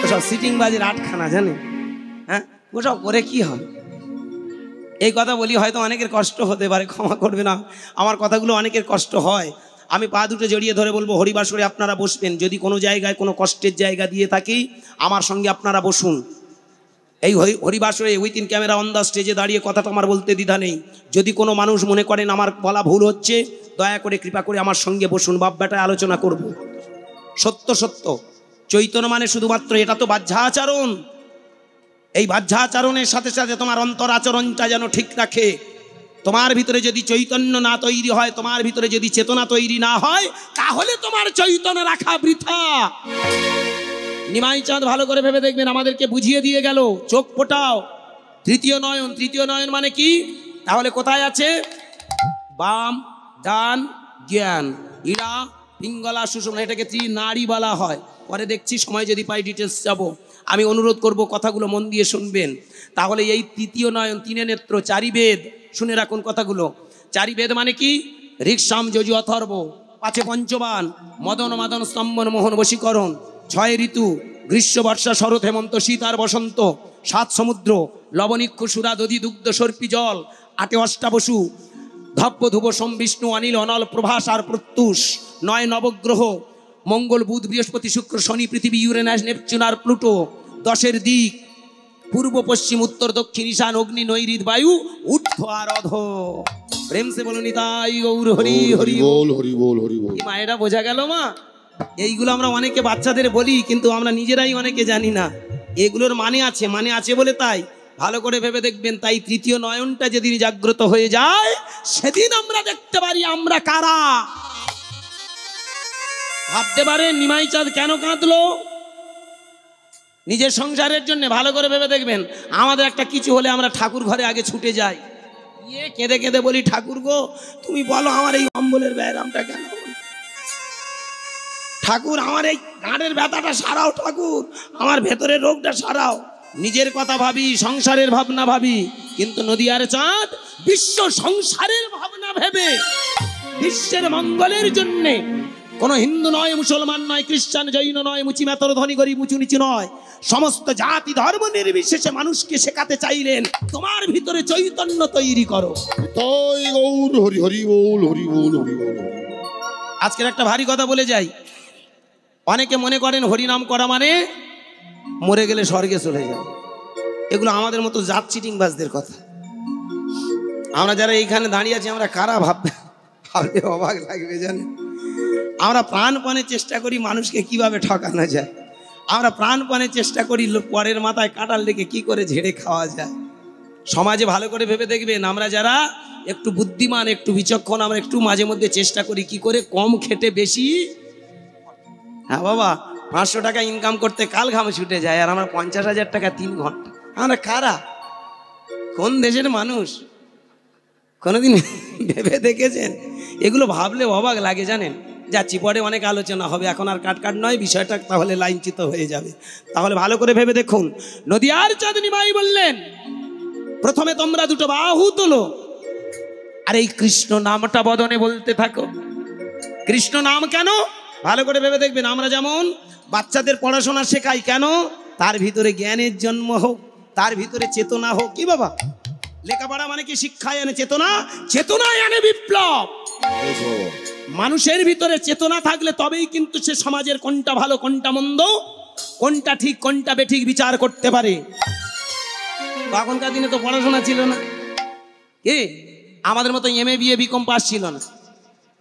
ওসব সিটিং বাজির 8খানা জানে, হ্যাঁ ওসব করে কি হয়? এই কথা বলি হয়তো অনেকের কষ্ট হতে পারে, ক্ষমা করবে না, আমার কথাগুলো অনেকের কষ্ট হয়। আমি পা দুটো জড়িয়ে ধরে বলবো, হরিবাসরে আপনারা বসবেন। যদি কোনো জায়গায় কোনো কষ্টের জায়গা দিয়ে থাকি, আমার সঙ্গে আপনারা বসুন। এই হরিবাসরে উইথিন ক্যামেরা অন দ্য স্টেজে দাঁড়িয়ে কথাটা আমার বলতে দ্বিধা নেই। যদি কোনো মানুষ মনে করেন আমার বলা ভুল হচ্ছে, দয়া করে কৃপা করে আমার সঙ্গে বসুন, বাপ বেটায় আলোচনা করব। সত্য সত্য চৈতন্য মানে শুধুমাত্র এটা তো বাহ্যাচরণ। এই বাহ্যাচরণের সাথে সাথে তোমার অন্তর আচরণটা যেন ঠিক রাখে। তোমার ভিতরে যদি চৈতন্য না তৈরি হয়, তোমার ভিতরে যদি চেতনা তৈরি না হয়, তাহলে তোমার চৈতন্য রাখা বৃথা। নিমাই চাঁদ ভালো করে ভেবে দেখবেন, আমাদেরকে বুঝিয়ে দিয়ে গেল, চোখ ফোটাও। তৃতীয় নয়ন, তৃতীয় নয়ন মানে কি? তাহলে কোথায় আছে? বাম, ডান, জ্ঞান, ইড়া, পিঙ্গলা, সুষুম্না, এটাকে ত্রিনাড়ি বলা হয়। পরে দেখছি সময় যদি পাই ডিটেলস যাব। আমি অনুরোধ করব কথাগুলো মন দিয়ে শুনবেন। তাহলে এই তৃতীয় নয়ন, 3 নেত্র, 4 বেদ, শুনে রাখুন কথাগুলো। 4 বেদ মানে কি? ঋক, সাম, যজু, অথর্ব। 5 পঞ্চবান, মদন মাদন স্তম্ভন মোহন বশীকরণ। 6 ঋতু, গ্রীষ্ম, বর্ষা, শরৎ, হেমন্ত, শীত আর বসন্ত। 7 সমুদ্র, লবণীক্ষ, সুরা, দধি, দুগ্ধ, সর্পি, জল। 8 অষ্টাবসু, ধব্য, ধ্রুব, সোম, বিষ্ণু, অনিল, অনল, প্রভাস আর প্রত্যুষ। 9 নবগ্রহ, মঙ্গল, বুধ, বৃহস্পতি, শুক্র, শনি, পৃথিবী, ইউরেনাস, নেপচুন আর প্লুটো। 10 দিক, পূর্ব, পশ্চিম, উত্তর, দক্ষিণ, ঈশান, অগ্নি, নৈঋত, বায়ু, ঊর্ধ্ব আর অধ। প্রেম সে বলো নিতাই গৌর হরি হরি বল, হরি বল, হরি বল। মায়েরা বোঝা গেল মা? এইগুলো আমরা অনেকে বাচ্চাদের বলি, কিন্তু আমরা নিজেরাই অনেকে জানি না এগুলোর মানে আছে। মানে আছে বলে তাই ভালো করে ভেবে দেখবেন। তাই তৃতীয় নয়নটা যেদিন জাগ্রত হয়ে যায়, সেদিন আমরা দেখতে পারি আমরা কারা। ভাবতে পারেন নিমাই চাঁদ কেন কাঁদলো? নিজের সংসারের জন্য। ভালো করে ভেবে দেখবেন, আমাদের একটা কিছু হলে আমরা ঠাকুর ঘরে আগে ছুটে যাই, কেঁদে কেঁদে বলি, ঠাকুর গো তুমি বলো আমার এই অম্বলের ব্যায়ামটা কেন? ঠাকুর আমার এই গাঁটের ব্যথাটা সারাও, ঠাকুর আমার ভেতরের রোগটা সারাও। নিজের কথা ভাবি, সংসারের ভাবনা ভাবি, কিন্তু নদিয়ার চাঁদ বিশ্ব সংসারের ভাবনা ভেবে বিশ্বের মঙ্গলের জন্যে, কোনো হিন্দু নয়, মুসলমান নয়, খ্রিস্টান, জৈন নয়, মুচি মেতর, ধনী গরিব, উঁচু নিচু নয়, সমস্ত জাতি ধর্ম নির্বিশেষে মানুষকে শেখাতে চাইলেন, তোমার ভিতরে চৈতন্য তৈরি করো। হরি হরি বল, হরি বল, হরি বল। আজকের একটা ভারী কথা বলে যাই। অনেকে মনে করেন হরিনাম করা মানে মরে গেলে স্বর্গে চলে যাও। এগুলো আমাদের মতো জাত চিটিংবাজদের কথা। আমরা যারা এইখানে দাঁড়িয়ে আছি, আমরা কারা ভাবলে অবাক লাগবে জানেন। আমরা প্রাণপণে চেষ্টা করি মানুষকে কিভাবে ঠকানো যায়। আমরা প্রাণপণে চেষ্টা করি পরের মাথায় কাঁটাল লেগে কি করে ঝেড়ে খাওয়া যায়। সমাজে ভালো করে ভেবে দেখবেন, আমরা যারা একটু বুদ্ধিমান, একটু বিচক্ষণ, আমরা একটু মাঝে মধ্যে চেষ্টা করি কি করে কম খেটে বেশি। হ্যাঁ বাবা, 500 টাকা ইনকাম করতে কাল ঘামে ছুটে যায়, আর আমরা 50,000 টাকা 3 ঘন্টা। আমরা কারা? কোন দেশের মানুষ? কোনোদিন ভেবে দেখেছেন? এগুলো ভাবলে অবাক লাগে জানেন। যাচ্ছি, পরে অনেক আলোচনা হবে, এখন আর কাট নয়, বিষয়টা তাহলে লাইনচিত হয়ে যাবে। তাহলে ভালো করে ভেবে দেখুন। নদিয়ার চাঁদ নিমাই বললেন, প্রথমে তোমরা 2 বাহু তোলো, আর এই কৃষ্ণ নামটা বদনে বলতে থাকো। কৃষ্ণ নাম কেন? ভালো করে ভেবে দেখবেন। আমরা যেমন বাচ্চাদের পড়াশোনা শেখাই, কেন? তার ভিতরে জ্ঞানের জন্ম হোক, তার ভিতরে চেতনা হোক। কি বাবা, লেখাপড়া মানে কি? শিক্ষায় আনে চেতনা, চেতনায় আনে বিপ্লব। মানুষের ভিতরে চেতনা থাকলে তবেই কিন্তু সে সমাজের কোনটা ভালো, কোনটা মন্দ, কোনটা ঠিক, কোনটা বেঠিক বিচার করতে পারে। তখনকার দিনে তো পড়াশোনা ছিল না, কি আমাদের মতো MA BA BCom পাস ছিল না।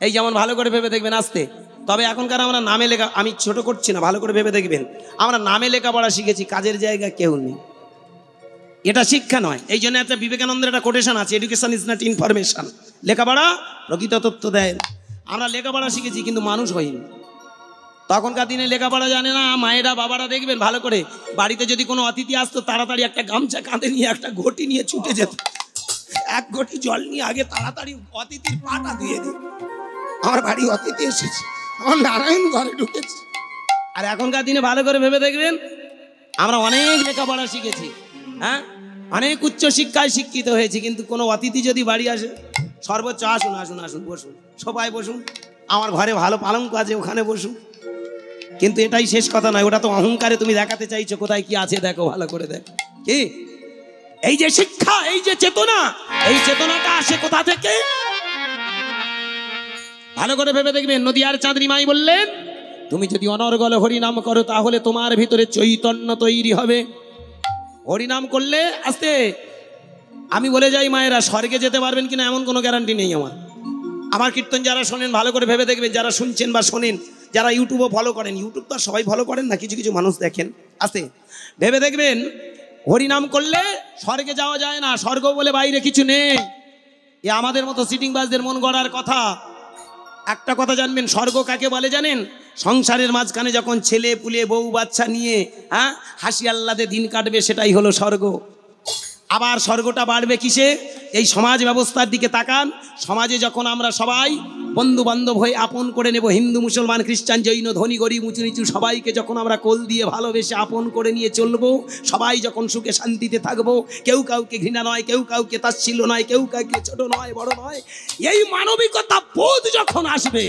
এই যেমন ভালো করে ভেবে দেখবেন আসতে। তবে এখনকার আমরা নামে লেখা, আমি ছোট করছি না, ভালো করে ভেবে দেখবেন, আমরা নামে লেখাপড়া শিখেছি, কাজের জায়গা কেউ নেই। এটা শিক্ষা নয়। এই জন্য একটা বিবেকানন্দের একটা কোটেশন আছে, এডুকেশন ইজ নট ইনফরমেশন। লেখাপড়া প্রকৃত তথ্য দেয়। আমরা লেখাপড়া শিখেছি কিন্তু মানুষ হইনি। তখনকার দিনে লেখাপড়া জানে না মায়েরা, বাবারা দেখবেন ভালো করে, বাড়িতে যদি কোনো অতিথি আসতো, তাড়াতাড়ি একটা গামছা কাঁধে নিয়ে একটা ঘটি নিয়ে ছুটে যেত, 1 ঘটি জল নিয়ে আগে তাড়াতাড়ি অতিথির পাটা দিয়ে দিই, আমার বাড়ি অতিথি এসেছে, আমার নারায়ণ ঘরে ঢুকেছে। আর এখনকার দিনে ভালো করে ভেবে দেখবেন, আমরা অনেক লেখাপড়া শিখেছি, হ্যাঁ, অনেক উচ্চ শিক্ষায় শিক্ষিত হয়েছি, কিন্তু কোনো অতিথি যদি বাড়ি আসে, সর্বোচ্চ আসুন আসুন আসুন, বসুন, সবাই বসুন, আমার ঘরে ভালো পালঙ্ক আছে, ওখানে বসুক। কিন্তু এটাই শেষ কথা নয়, ওটা তো অহংকারে তুমি দেখাতে চাইছো কোথায় কি আছে, দেখো ভালো করে দেখো। কি এই যে শিক্ষা, এই যে চেতনা, এই চেতনাটা আসে কোথা থেকে? ভালো করে ভেবে দেখবেন। নদিয়ার চাঁদনী মাই বললেন, তুমি যদি অনর্গল হরিনাম করো তাহলে তোমার ভিতরে চৈতন্য তৈরি হবে। হরিনাম করলে আস্তে, আমি বলে যাই মায়েরা, স্বর্গে যেতে পারবেন কিনা এমন কোনো গ্যারান্টি নেই আমার। আমার কীর্তন যারা শোনেন ভালো করে ভেবে দেখবেন, যারা শুনছেন বা শোনেন, যারা ইউটিউবও ফলো করেন, ইউটিউব তো সবাই ফলো করেন না, কিছু কিছু মানুষ দেখেন, আস্তে ভেবে দেখবেন হরিনাম করলে স্বর্গে যাওয়া যায় না। স্বর্গ বলে বাইরে কিছু নেই, এ আমাদের মতো সিটিংবাজদের মন গড়ার কথা। একটা কথা জানবেন, স্বর্গ কাকে বলে জানেন? সংসারের মাঝখানে যখন ছেলে পুলে বউ বাচ্চা নিয়ে হাসি আহ্লাদে দিন কাটবে, সেটাই হলো স্বর্গ। আবার স্বর্গটা বাড়বে কিসে? এই সমাজ ব্যবস্থার দিকে তাকান। সমাজে যখন আমরা সবাই বন্ধু বান্ধব হয়ে আপন করে নেব, হিন্দু মুসলমান খ্রিস্টান জৈন ধনী গরিব উঁচু নিচু সবাইকে যখন আমরা কোল দিয়ে ভালোবেসে আপন করে নিয়ে চলবো, সবাই যখন সুখে শান্তিতে থাকবো, কেউ কাউকে ঘৃণা নয়, কেউ কাউকে তাচ্ছিল্য নয়, কেউ কাউকে ছোট নয় বড় নয়, এই মানবিকতা বোধ যখন আসবে,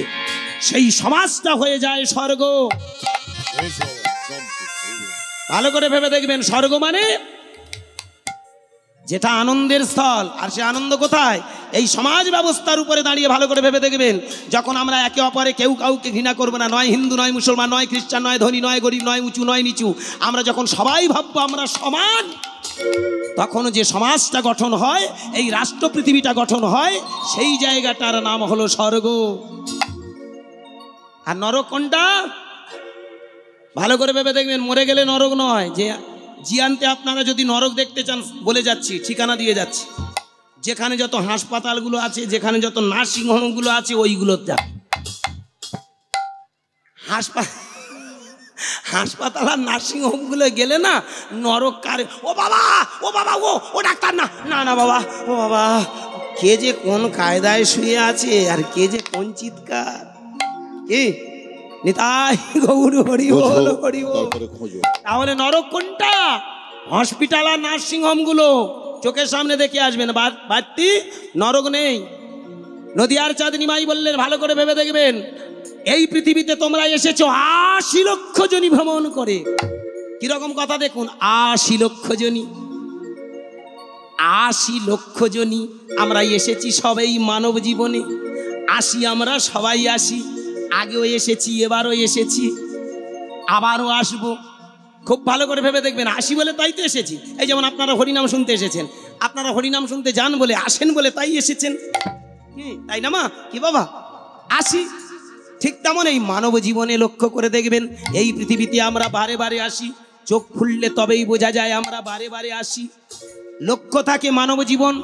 সেই সমাজটা হয়ে যায় স্বর্গ। ভালো করে ভেবে দেখবেন, স্বর্গ মানে যেটা আনন্দের স্থল। আর সে আনন্দ কোথায়? এই সমাজ ব্যবস্থার উপরে দাঁড়িয়ে ভালো করে ভেবে দেখবেন, যখন আমরা একে অপরে কেউ কাউকে ঘৃণা করবো না, নয় হিন্দু নয় মুসলমান নয় খ্রিস্টান নয় ধনী নয় গরিব নয় উঁচু নয় নিচু, আমরা যখন সবাই ভাববো আমরা সমান, তখন যে সমাজটা গঠন হয়, এই রাষ্ট্র পৃথিবীটা গঠন হয়, সেই জায়গাটার নাম হলো স্বর্গ। আর নরক কোনটা? ভালো করে ভেবে দেখবেন, মরে গেলে নরক নয়। যে জিয়ান্তে আপনারা যদি নরক দেখতে চান, বলে যাচ্ছি, ঠিকানা দিয়ে যাচ্ছি, যেখানে যত হাসপাতালগুলো আছে, যেখানে যত নার্সিং হোমগুলো আছে, ওইগুলো যান। হাসপাতাল আর নার্সিং হোমগুলো গেলে না নরক কারে, ও বাবা ও বাবা, ও ডাক্তার না, না না বাবা, ও বাবা, কে যে কোন কায়দায় শুয়ে আছে আর কে যে কোন চিৎকার, কি নিতাই গৌর হরি বল হরি বল। তাহলে নরক কোনটা? হসপিটাল আর নার্সিং হোমগুলো চোখের সামনে দেখে আসবেন, বাড়তি নরক নেই। নদিয়ার চাঁদনী মাই বললেন, ভালো করে ভেবে দেখবেন, এই পৃথিবীতে তোমরা এসেছো ৮০ লক্ষ জনী ভ্রমণ করে। কিরকম কথা দেখুন, ৮০ লক্ষ জনী, ৮০ লক্ষ জনী আমরা এসেছি সবাই মানব জীবনে। আসি আমরা সবাই আসি, আগেও এসেছি, এবারও এসেছি, আবারও আসবো। খুব ভালো করে ভেবে দেখবেন, আসি বলে তাই তো এসেছি। এই যেমন আপনারা হরিনাম শুনতে এসেছেন, আপনারা হরিনাম শুনতে যান বলে, আসেন বলে তাই এসেছেন, তাই না মা? কি বাবা, আসি। ঠিক তেমন এই মানব জীবনে লক্ষ্য করে দেখবেন, এই পৃথিবীতে আমরা বারে বারে আসি। চোখ খুললে তবেই বোঝা যায় আমরা বারে বারে আসি। লক্ষ্য থাকে মানব জীবন।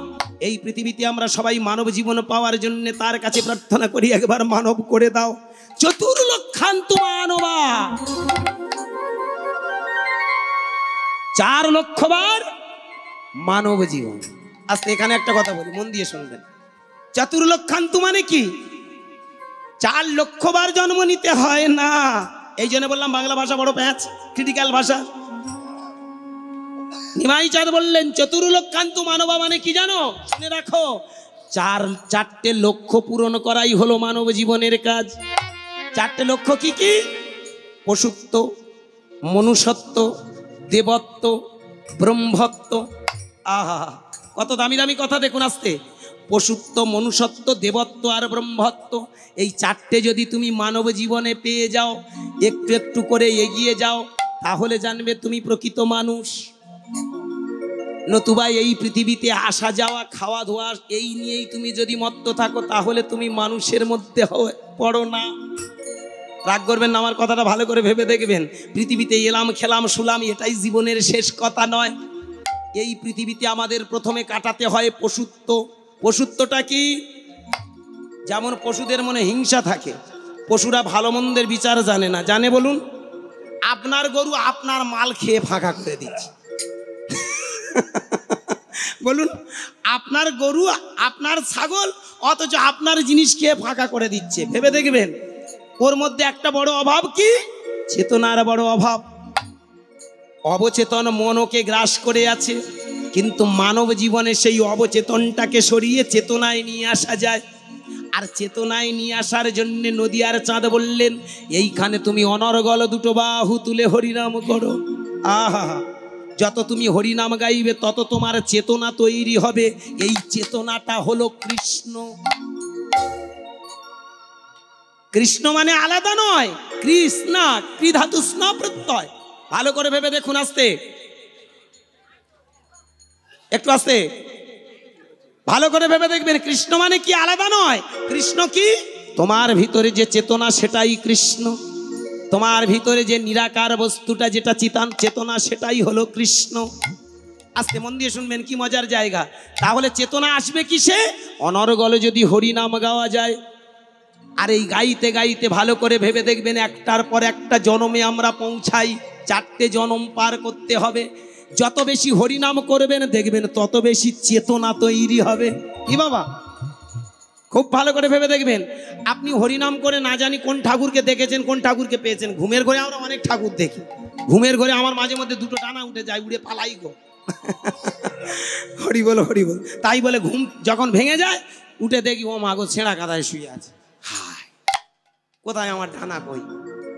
এই পৃথিবীতে আমরা সবাই মানব জীবন পাওয়ার জন্য তার কাছে প্রার্থনা করি, একবার মানব করে দাও। চতুর্লক্ষান্তু মানবা, 4 লক্ষ বার মানব জীবন। আজকে এখানে একটা কথা বলি, মন দিয়ে শুনবেন। চতুর্লক্ষান্তু মানে কি? 4 লক্ষ বার জন্ম নিতে হয় না। এই জন্য বললাম বাংলা ভাষা বড় প্যাঁচ, ক্রিটিক্যাল ভাষা। নিমাই চাঁদ বললেন চতুর্লক্ষান্তু মানবা মানে কি জানো? শুনে রাখো, 4টে লক্ষ্য পূরণ করাই হলো মানব জীবনের কাজ। 4টে লক্ষ্য কি কি? পশুত্ব, মনুষ্যত্ব, দেবত্ব, ব্রহ্মত্ব। আহা, কত দামি দামি কথা দেখুন আসতে। পশুত্ব, মনুষ্যত্ব, দেবত্ব আর ব্রহ্মত্ব, এই 4টে যদি তুমি মানব জীবনে পেয়ে যাও, একটু একটু করে এগিয়ে যাও, তাহলে জানবে তুমি প্রকৃত মানুষ। নতুবা এই পৃথিবীতে আসা যাওয়া খাওয়া ধোয়া এই নিয়েই তুমি যদি মত্ত থাকো, তাহলে তুমি মানুষের মধ্যে পড়ো না। রাগ করবেন না, আমার কথাটা ভালো করে ভেবে দেখবেন। পৃথিবীতে এলাম খেলাম শুলাম, এটাই জীবনের শেষ কথা নয়। এই পৃথিবীতে আমাদের প্রথমে কাটাতে হয় পশুত্ব। পশুত্বটা কি? যেমন পশুদের মনে হিংসা থাকে, পশুরা ভালো মন্দের বিচার জানে না। জানে বলুন? আপনার গরু আপনার মাল খেয়ে ফাঁকা করে দিচ্ছে। বলুন, আপনার গরু আপনার ছাগল, অথচ আপনার জিনিস খেয়ে ফাঁকা করে দিচ্ছে। ভেবে দেখবেন, ওর মধ্যে একটা বড় অভাব কি? চেতনার বড় অভাব। অবচেতন মন ওকে গ্রাস করে আছে, কিন্তু মানব জীবনে সেই অবচেতনটাকে সরিয়ে চেতনায় নিয়ে আসা যায়। আর চেতনায় নিয়ে আসার জন্য নদিয়ার চাঁদ বললেন, এইখানে তুমি অনর্গল দুটো বাহু তুলে হরিনাম করো। আহা, যত তুমি হরিনাম গাইবে তত তোমার চেতনা তৈরি হবে। এই চেতনাটা হলো কৃষ্ণ। কৃষ্ণ মানে আলাদা নয়, কৃষ্ণা, ত্রিধাতু স্ন প্রত্যয়। ভালো করে ভেবে দেখুন, আস্তে, একটু আস্তে, ভালো করে ভেবে দেখবেন। কৃষ্ণ মানে কি আলাদা নয়। কৃষ্ণ কি? তোমার ভিতরে যে চেতনা সেটাই কৃষ্ণ। তোমার ভিতরে যে নিরাকার বস্তুটা, যেটা চিতান চেতনা, সেটাই হলো কৃষ্ণ। আস্তে মন দিয়ে শুনবেন, কি মজার জায়গা। তাহলে চেতনা আসবে কিসে? অনর্গলে যদি হরিনাম গাওয়া যায়। আর এই গাইতে গাইতে ভালো করে ভেবে দেখবেন, একটার পর একটা জনমে আমরা পৌঁছাই। 4টে জনম পার করতে হবে। যত বেশি হরিনাম করবেন দেখবেন তত বেশি চেতনা তৈরি হবে। কি বাবা, খুব ভালো করে ভেবে দেখবেন। আপনি হরিনাম করে না জানি কোন ঠাকুরকে দেখেছেন, কোন ঠাকুরকে পেয়েছেন। ঘুমের ঘরে আমরা অনেক ঠাকুর দেখি। ঘুমের ঘরে আমার মাঝে মধ্যে দুটো টানা উঠে যায়, উড়ে পালাই গো। হরি বল, হরি বল। তাই বলে ঘুম যখন ভেঙে যায় উঠে দেখি, ও মা গো, ছেঁড়া কাদায় শুয়ে আছে। হায়, কোথায় আমার টানা কই?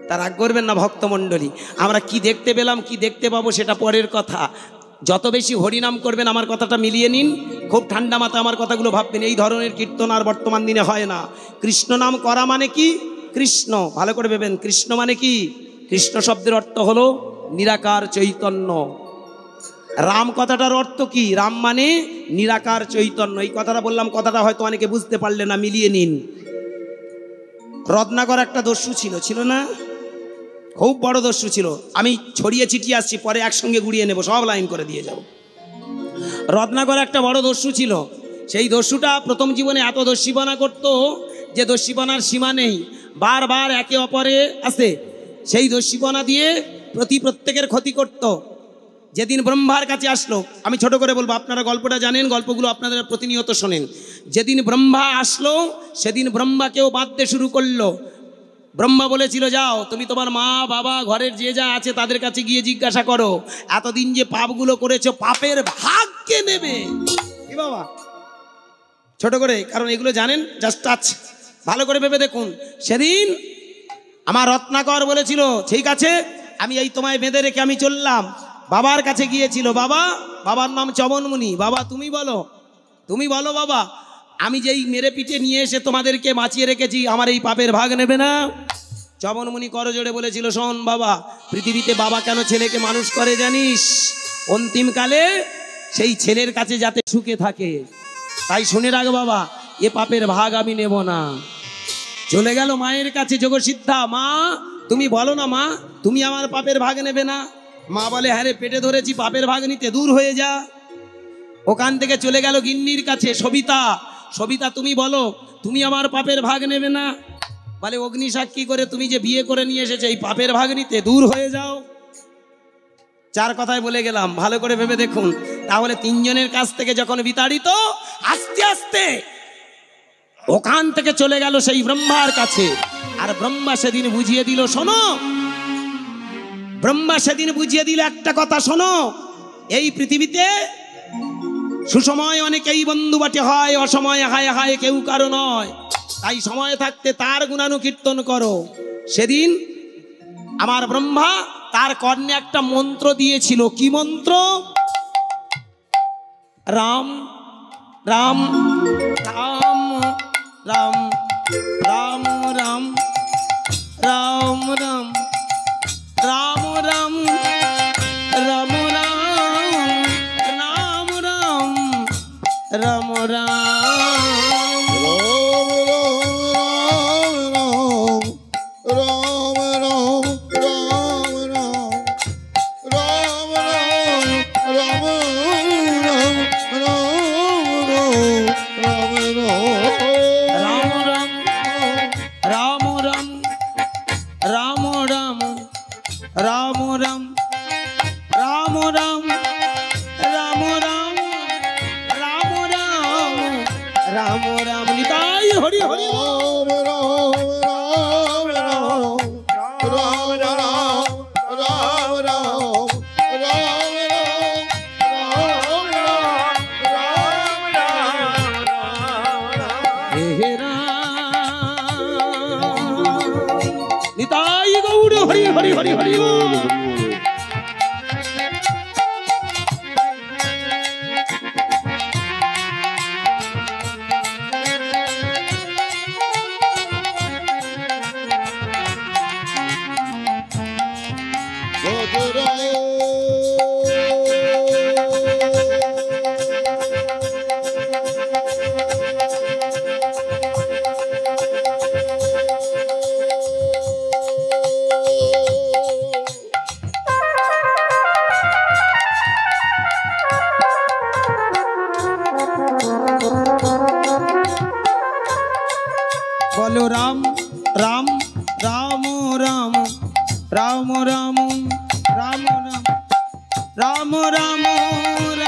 তার রাগ করবেন না ভক্তমণ্ডলী। আমরা কি দেখতে পেলাম, কি দেখতে পাবো সেটা পরের কথা। যত বেশি হরিনাম করবেন, আমার কথাটা মিলিয়ে নিন, খুব ঠান্ডা মাথা আমার কথাগুলো ভাববেন। এই ধরনের কীর্তন আর বর্তমান দিনে হয় না। কৃষ্ণ নাম করা মানে কি? কৃষ্ণ, ভালো করে ভেবেন, কৃষ্ণ মানে কি? কৃষ্ণ শব্দের অর্থ হলো নিরাকার চৈতন্য। রাম কথাটার অর্থ কি? রাম মানে নিরাকার চৈতন্য। এই কথাটা বললাম, কথাটা হয়তো অনেকে বুঝতে পারলেন না, মিলিয়ে নিন। রত্নাকর একটা দস্যু ছিল, ছিল না? খুব বড় দস্যু ছিল। আমি ছড়িয়ে ছিটিয়ে আসছি, পরে একসঙ্গে গুড়িয়ে নেব, সব লাইন করে দিয়ে যাব। রত্নাকর একটা বড় দস্যু ছিল। সেই দস্যুটা প্রথম জীবনে এত দস্যিপনা করতো যে দস্যিপনার সীমা নেই। বারবার একে অপরে আসে সেই দস্যিপনা দিয়ে প্রত্যেকের ক্ষতি করত। যেদিন ব্রহ্মার কাছে আসলো, আমি ছোট করে বলবো, আপনারা গল্পটা জানেন, গল্পগুলো আপনারা প্রতিনিয়ত শোনেন। যেদিন ব্রহ্মা আসলো সেদিন ব্রহ্মাকেও বাঁধতে শুরু করলো। ব্রহ্মা বলেছিল, যাও তুমি তোমার মা বাবা ঘরের যে যা আছে তাদের কাছে গিয়ে জিজ্ঞাসা করো, এতদিন যে পাপগুলো করেছো পাপের ভাগ কে নেবে। কি বাবা, ছোট করে, কারণ এগুলো জানেন, জাস্ট টাচ। ভালো করে ভেবে দেখুন। সেদিন আমার রত্নাকর বলেছিল, ঠিক আছে, আমি এই তোমায় বেঁধে রেখে আমি চললাম। বাবার কাছে গিয়েছিল। বাবার নাম চবনমুনি। বাবা তুমি বলো, তুমি বলো বাবা, আমি যেই মেরে পিঠে নিয়ে এসে তোমাদেরকে বাঁচিয়ে রেখেছি, আমার এই পাপের ভাগ নেবে না? চবনমুনি করজোড়ে বলেছিল, শোন বাবা, পৃথিবীতে বাবা কেন ছেলেকে মানুষ করে জানিস? অন্তিমকালে সেই ছেলের কাছে যাতে সুখে থাকে। তাই শুনে রাখ বাবা, এ পাপের ভাগ আমি নেব না। চলে গেল মায়ের কাছে যোগসিদ্ধা। মা তুমি বলো না মা, তুমি আমার পাপের ভাগ নেবে না? মা বলে, হ্যাঁ রে, পেটে ধরেছি, পাপের ভাগ নিতে দূর হয়ে যা। ওখান থেকে চলে গেল গিন্নির কাছে। সবিতা, সবিতা তুমি বলো, তুমি আমার পাপের ভাগ নেবে না? বলে, অগ্নি সাক্ষী করে তুমি যে বিয়ে করে নিয়ে এসেছে, এই পাপের ভাগ নিতে দূর হয়ে যাও। 4 কথায় বলে গেলাম, ভালো করে ভেবে দেখুন। তাহলে 3 জনের কাছ থেকে যখন বিতাড়িত, আস্তে আস্তে ওখান থেকে চলে গেল সেই ব্রহ্মার কাছে। আর ব্রহ্মা সেদিন বুঝিয়ে দিল, শোনো, ব্রহ্মা সেদিন বুঝিয়ে দিল একটা কথা, শোনো, এই পৃথিবীতে সুসময় অনেকেই বন্ধু বাটে হয়, অসময়ে হায় হায় কেউ কারো নয়। তাই সময় থাকতে তার গুণানুকীর্তন করো। সেদিন আমার ব্রহ্মা তার কর্ণে একটা মন্ত্র দিয়েছিল। কি মন্ত্র? রাম রাম রাম রাম রাম রাম রাম রাম রাম রাম রাম রাম রাম রাম হরি হরি বল। বলো রাম রাম রাম রাম রাম রাম রাম রাম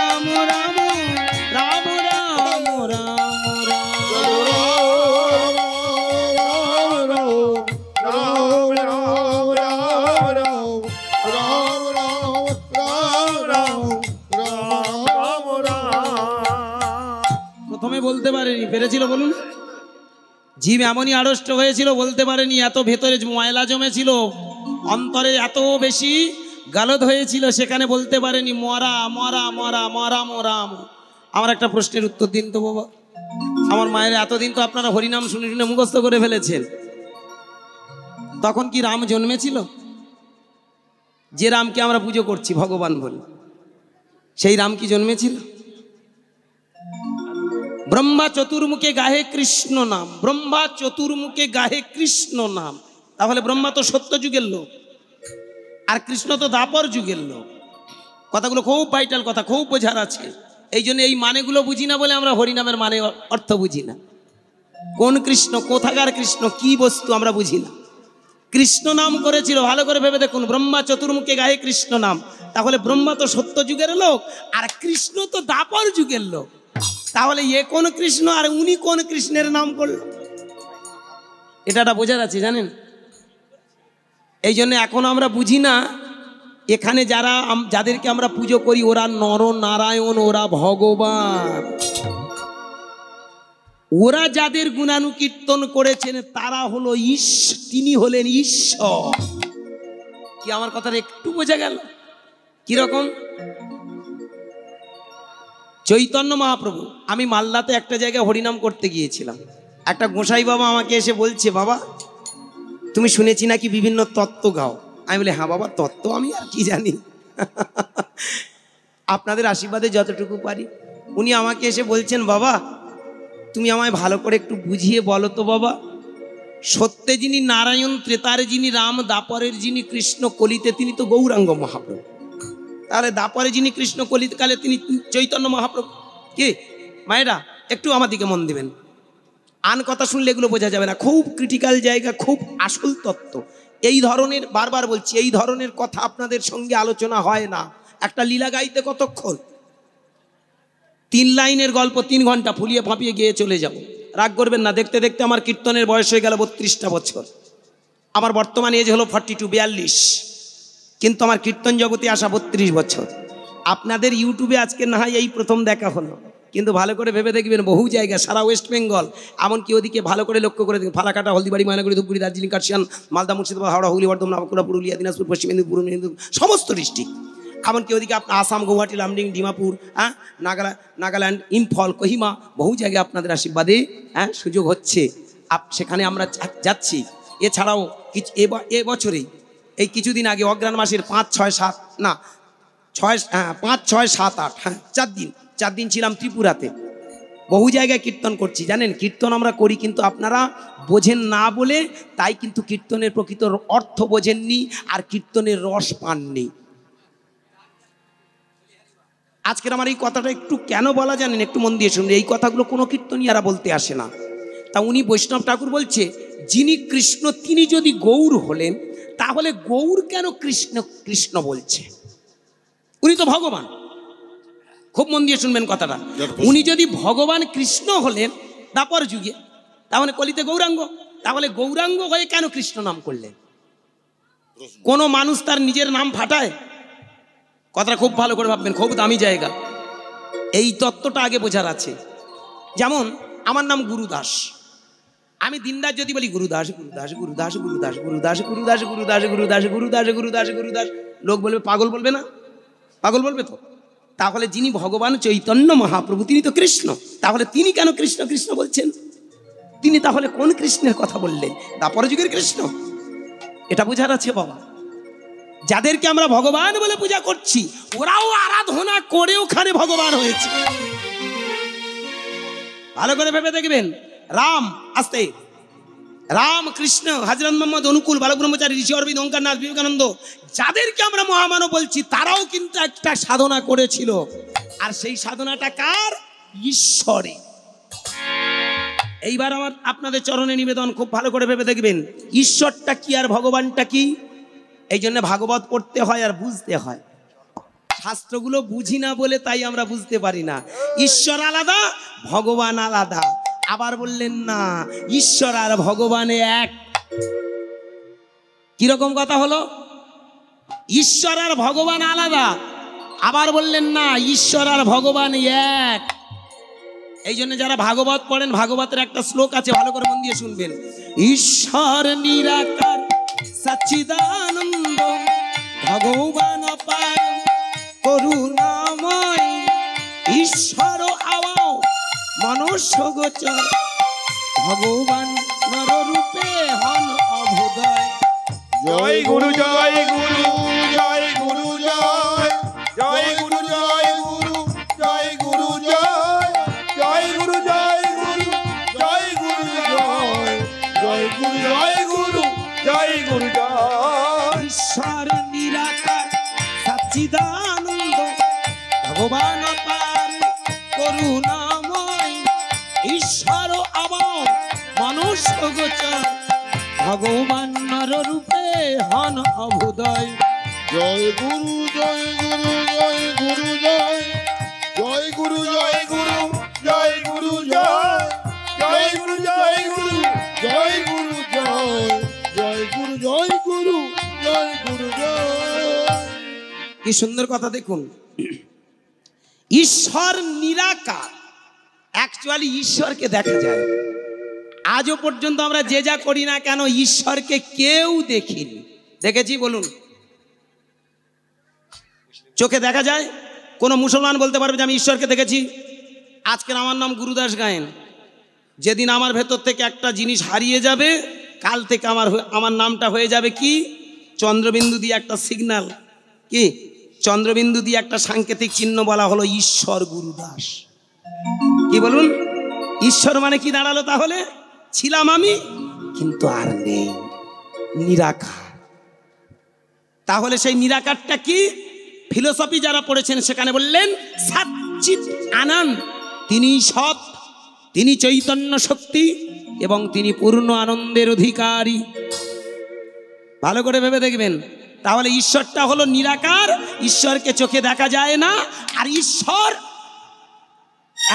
রাম রাম রাম রাম রাম প্রথমে বলতে পারেনি, পেরেছিল বলুন? জীব এমনই আড়ষ্ট হয়েছিল, বলতে পারেনি, এত ভেতরে ময়লা জমেছিল, অন্তরে এত বেশি গালদ হয়েছিল, সেখানে বলতে পারেনি মরা মরা মরা মরা মরাম। আমার একটা প্রশ্নের উত্তর দিন তো বাবা। আমার মায়ের এতদিন তো আপনারা হরিনাম শুনে শুনে মুখস্থ করে ফেলেছেন, তখন কি রাম জন্মেছিল? যে রামকে আমরা পুজো করছি ভগবান বলে, সেই রাম কি জন্মেছিল? ব্রহ্মা চতুর্মুখে গাহে কৃষ্ণ নাম, ব্রহ্মা চতুর্মুখে গাহে কৃষ্ণ নাম। তাহলে ব্রহ্মা তো সত্য যুগের লোক, আর কৃষ্ণ তো দাপর যুগের লোক। কথাগুলো খুব ভাইটাল কথা, খুব বোঝার আছে। এই জন্য এই মানেগুলো বুঝি না বলে আমরা হরিনামের মানে অর্থ বুঝি না। কোন কৃষ্ণ, কোথাকার কৃষ্ণ, কি বস্তু আমরা বুঝি না। কৃষ্ণ নাম করেছিল, ভালো করে ভেবে দেখুন, ব্রহ্মা চতুর্মুখে গাহে কৃষ্ণ নাম। তাহলে ব্রহ্মা তো সত্য যুগের লোক, আর কৃষ্ণ তো দাপর যুগের লোক। তাহলে এ কোন কৃষ্ণ আর উনি কোন কৃষ্ণের নাম করল? এটা বোঝার আছে, জানেন? এই জন্য এখন আমরা বুঝি না, এখানে যারা যাদেরকে আমরা পুজো করি ওরা নর নারায়ণ, ওরা ভগবান। ওরা যাদের গুণানুকীর্তন করেছেন তারা হলো তিনি হলেন ঈশ্বর। কি আমার কথাটা একটু বোঝা গেল? কিরকম? চৈতন্য মহাপ্রভু, আমি মালদাতে একটা জায়গায় হরিনাম করতে গিয়েছিলাম। একটা গোসাই বাবা আমাকে এসে বলছে, বাবা তুমি শুনেছি নাকি বিভিন্ন তত্ত্ব গাও। আমি বলি, হ্যাঁ বাবা, তত্ত্ব আমি আর কি জানি, আপনাদের আশীর্বাদে যতটুকু পারি। উনি আমাকে এসে বলছেন, বাবা তুমি আমায় ভালো করে একটু বুঝিয়ে বলো তো বাবা, সত্যে যিনি নারায়ণ, ত্রেতারে যিনি রাম, দাপরের যিনি কৃষ্ণ, কলিতে তিনি তো গৌরাঙ্গ মহাপ্রভু। তাহলে দাপরে যিনি কৃষ্ণ, কলিকালে তিনি চৈতন্য মহাপ্রভু। কি মায়েরা একটু আমার দিকে মন দিবেন, আন কথা শুনলে এগুলো বোঝা যাবে না। খুব ক্রিটিক্যাল জায়গা, খুব আসল তত্ত্ব। এই ধরনের, বারবার বলছি, এই ধরনের কথা আপনাদের সঙ্গে আলোচনা হয় না। একটা লীলা গাইতে কতক্ষণ? 3 লাইনের গল্প 3 ঘন্টা ফুলিয়ে ফাঁপিয়ে গিয়ে চলে যাব। রাগ করবেন না, দেখতে দেখতে আমার কীর্তনের বয়স হয়ে গেল 32টা বছর। আমার বর্তমান এজ হলো 42, কিন্তু আমার কীর্তন জগতে আসা 32 বছর। আপনাদের ইউটিউবে আজকে না হয় এই প্রথম দেখা হলো, কিন্তু ভালো করে ভেবে দেখবেন বহু জায়গা, সারা ওয়েস্ট বেঙ্গল, এমনকি ওদিকে ভালো করে লক্ষ্য করে দেখবেন, ফালাকাটা, হলদিবাড়ি, ময়নাগুড়ি, ধূপগুড়ি, দার্জিলিং, কার্শিয়াং, মালদা, মুর্শিদাবাদ, হাওড়া, হুগলি, বর্ধমান, বাঁকুড়া, পুরুলিয়া, দিনাজপুর, পশ্চিম মেদিনীপুর, পূর্ব মেদিনীপুর, সমস্ত ডিস্ট্রিক্ট, এমনকি ওদিকে আপনার আসাম, গৌহাটি, লামডিং, ডিমাপুর, নাগাল্যান্ড, ইম্ফল, কোহিমা, বহু জায়গায় আপনাদের আশীর্বাদে সুযোগ হচ্ছে। সেখানে আমরা যাচ্ছি। এছাড়াও এবছরেই এই কিছুদিন আগে অগ্রহায়ণ মাসের 5, 6, 7 না 5, 6, 7, 8 4 দিন ছিলাম ত্রিপুরাতে। বহু জায়গায় কীর্তন করছি, জানেন? কীর্তন আমরা করি, কিন্তু আপনারা বোঝেন না বলে, তাই কিন্তু কীর্তনের প্রকৃত অর্থ বোঝেননি, আর কীর্তনের রস পাননি। আজকের আমার এই কথাটা একটু কেন বলা জানেন? একটু মন দিয়ে শুনুন। এই কথাগুলো কোনো কীর্তনীয়ারা বলতে আসে না। তা উনি বৈষ্ণব ঠাকুর বলছে, যিনি কৃষ্ণ তিনি যদি গৌর হলেন, তাহলে গৌর কেন কৃষ্ণ কৃষ্ণ বলছে? উনি তো ভগবান। খুব মন দিয়ে শুনবেন কথাটা। উনি যদি ভগবান কৃষ্ণ হলেন দাপর যুগে, তাহলে কলিতে গৌরাঙ্গ, তাহলে গৌরাঙ্গ হয়ে কেন কৃষ্ণ নাম করলেন? কোন মানুষ তার নিজের নাম ফাটায়? কথাটা খুব ভালো করে ভাববেন, খুব দামি জায়গা। এই তত্ত্বটা আগে বোঝার আছে। যেমন আমার নাম গুরুদাস, আমি দিনরাত যদি বলি গুরুদাস গুরুদাস গুরুদাস গুরুদাস গুরুদাস গুরুদাস গুরুদাস গুরুদাস গুরুদাস গুরুদাস গুরুদাস, লোক বলবে পাগল, বলবে না? পাগল বলবে তো। তাহলে যিনি ভগবান চৈতন্য মহাপ্রভু তিনি তো কৃষ্ণ, তাহলে তিনি কেন কৃষ্ণ কৃষ্ণ বলছেন? তিনি তাহলে কোন কৃষ্ণের কথা বললেন? দ্বাপর যুগের কৃষ্ণ? এটা বোঝার আছে বাবা। যাদেরকে আমরা ভগবান বলে পূজা করছি ওরাও আরাধনা করে ওখানে ভগবান হয়েছে। ভালো করে ভেবে দেখবেন, রাম, আস্তে, রাম, কৃষ্ণ, হযরত মুহাম্মদ, অনুকূল, বালক ব্রহ্মচারী, ঋষি অরবিন্দ, ওঙ্কারনাথ, বিবেকানন্দ, যাদেরকে আমরা মহামানব বলছি তারাও কিন্তু একটা সাধনা করেছিল। আর সেই সাধনাটা কার? ঈশ্বরে। এইবার আমার আপনাদের চরণে নিবেদন, খুব ভালো করে ভেবে দেখবেন ঈশ্বরটা কি আর ভগবানটা কি। এই জন্য ভাগবত পড়তে হয় আর বুঝতে হয়। শাস্ত্রগুলো বুঝি না বলে তাই আমরা বুঝতে পারি না। ঈশ্বর আলাদা, ভগবান আলাদা। আবার বললেন না ঈশ্বর আর ভগবানে এক। কিরকম কথা হলো? ঈশ্বর আর ভগবান আলাদা, আবার বললেন না ঈশ্বর আর ভগবান এক। এই জন্য যারা ভাগবত পড়েন, ভাগবতের একটা শ্লোক আছে, ভালো করে মন দিয়ে শুনবেন। ঈশ্বর নিরাকার সচ্চিদানন্দ ভগবান অপার করুণাময়, ঈশ্বর আওয়াও মনুষ্য গোচর ভগবান নররূপে হন অভুদয়। জয় গুরু জয় গুরু জয় গুরু জয় জয় গুরু জয় গুরু জয় গুরু জয় জয় গুরু জয় গুরু জয় গুরু জয় জয় গুরু জয় গুরু জয় গুরু জয়। ঈশ্বর নিরাকার সচ্চিদানন্দ ভগবান অপার করুণাময়, ঈশ্বর আবাও মনুষ্য গোচর ভগবান নররূপে হন অভুদয়। জয় গুরু জয় গুরু জয় গুরু জয় জয় গুরু জয় গুরু জয় গুরু জয় জয় গুরু জয় গুরু জয় গুরু জয় জয় গুরু জয় গুরু জয় গুরু জয়। কি সুন্দর কথা দেখুন, ঈশ্বর নিরাকার। অ্যাকচুয়ালি ঈশ্বরকে দেখা যায়। আজও পর্যন্ত আমরা যে যা করি না কেন ঈশ্বরকে কেউ দেখিনি। দেখেছি বলুন? চোখে দেখা যায়? কোনো মুসলমান বলতে পারবে যে আমি ঈশ্বরকে দেখেছি? আজকের আমার নাম গুরুদাস গায়েন। যেদিন আমার ভেতর থেকে একটা জিনিস হারিয়ে যাবে, কাল থেকে আমার নামটা হয়ে যাবে কি? চন্দ্রবিন্দু দিয়ে একটা সিগন্যাল, কি চন্দ্রবিন্দু দিয়ে একটা সাংকেতিক চিহ্ন বলা হলো ঈশ্বর গুরুদাস। কি বলুন? ঈশ্বর মানে কি দাঁড়ালো তাহলে? ছিলাম আমি কিন্তু আর নেই, নিরাকার। তাহলে সেই নিরাকারটা কি? ফিলোসফি যারা পড়েছেন সেখানে বললেন সচ্চিৎ আনন্দ। তিনি সৎ, তিনি চৈতন্য শক্তি এবং তিনি পূর্ণ আনন্দের অধিকারী। ভালো করে ভেবে দেখবেন, তাহলে ঈশ্বরটা হলো নিরাকার, ঈশ্বরকে চোখে দেখা যায় না। আর ঈশ্বর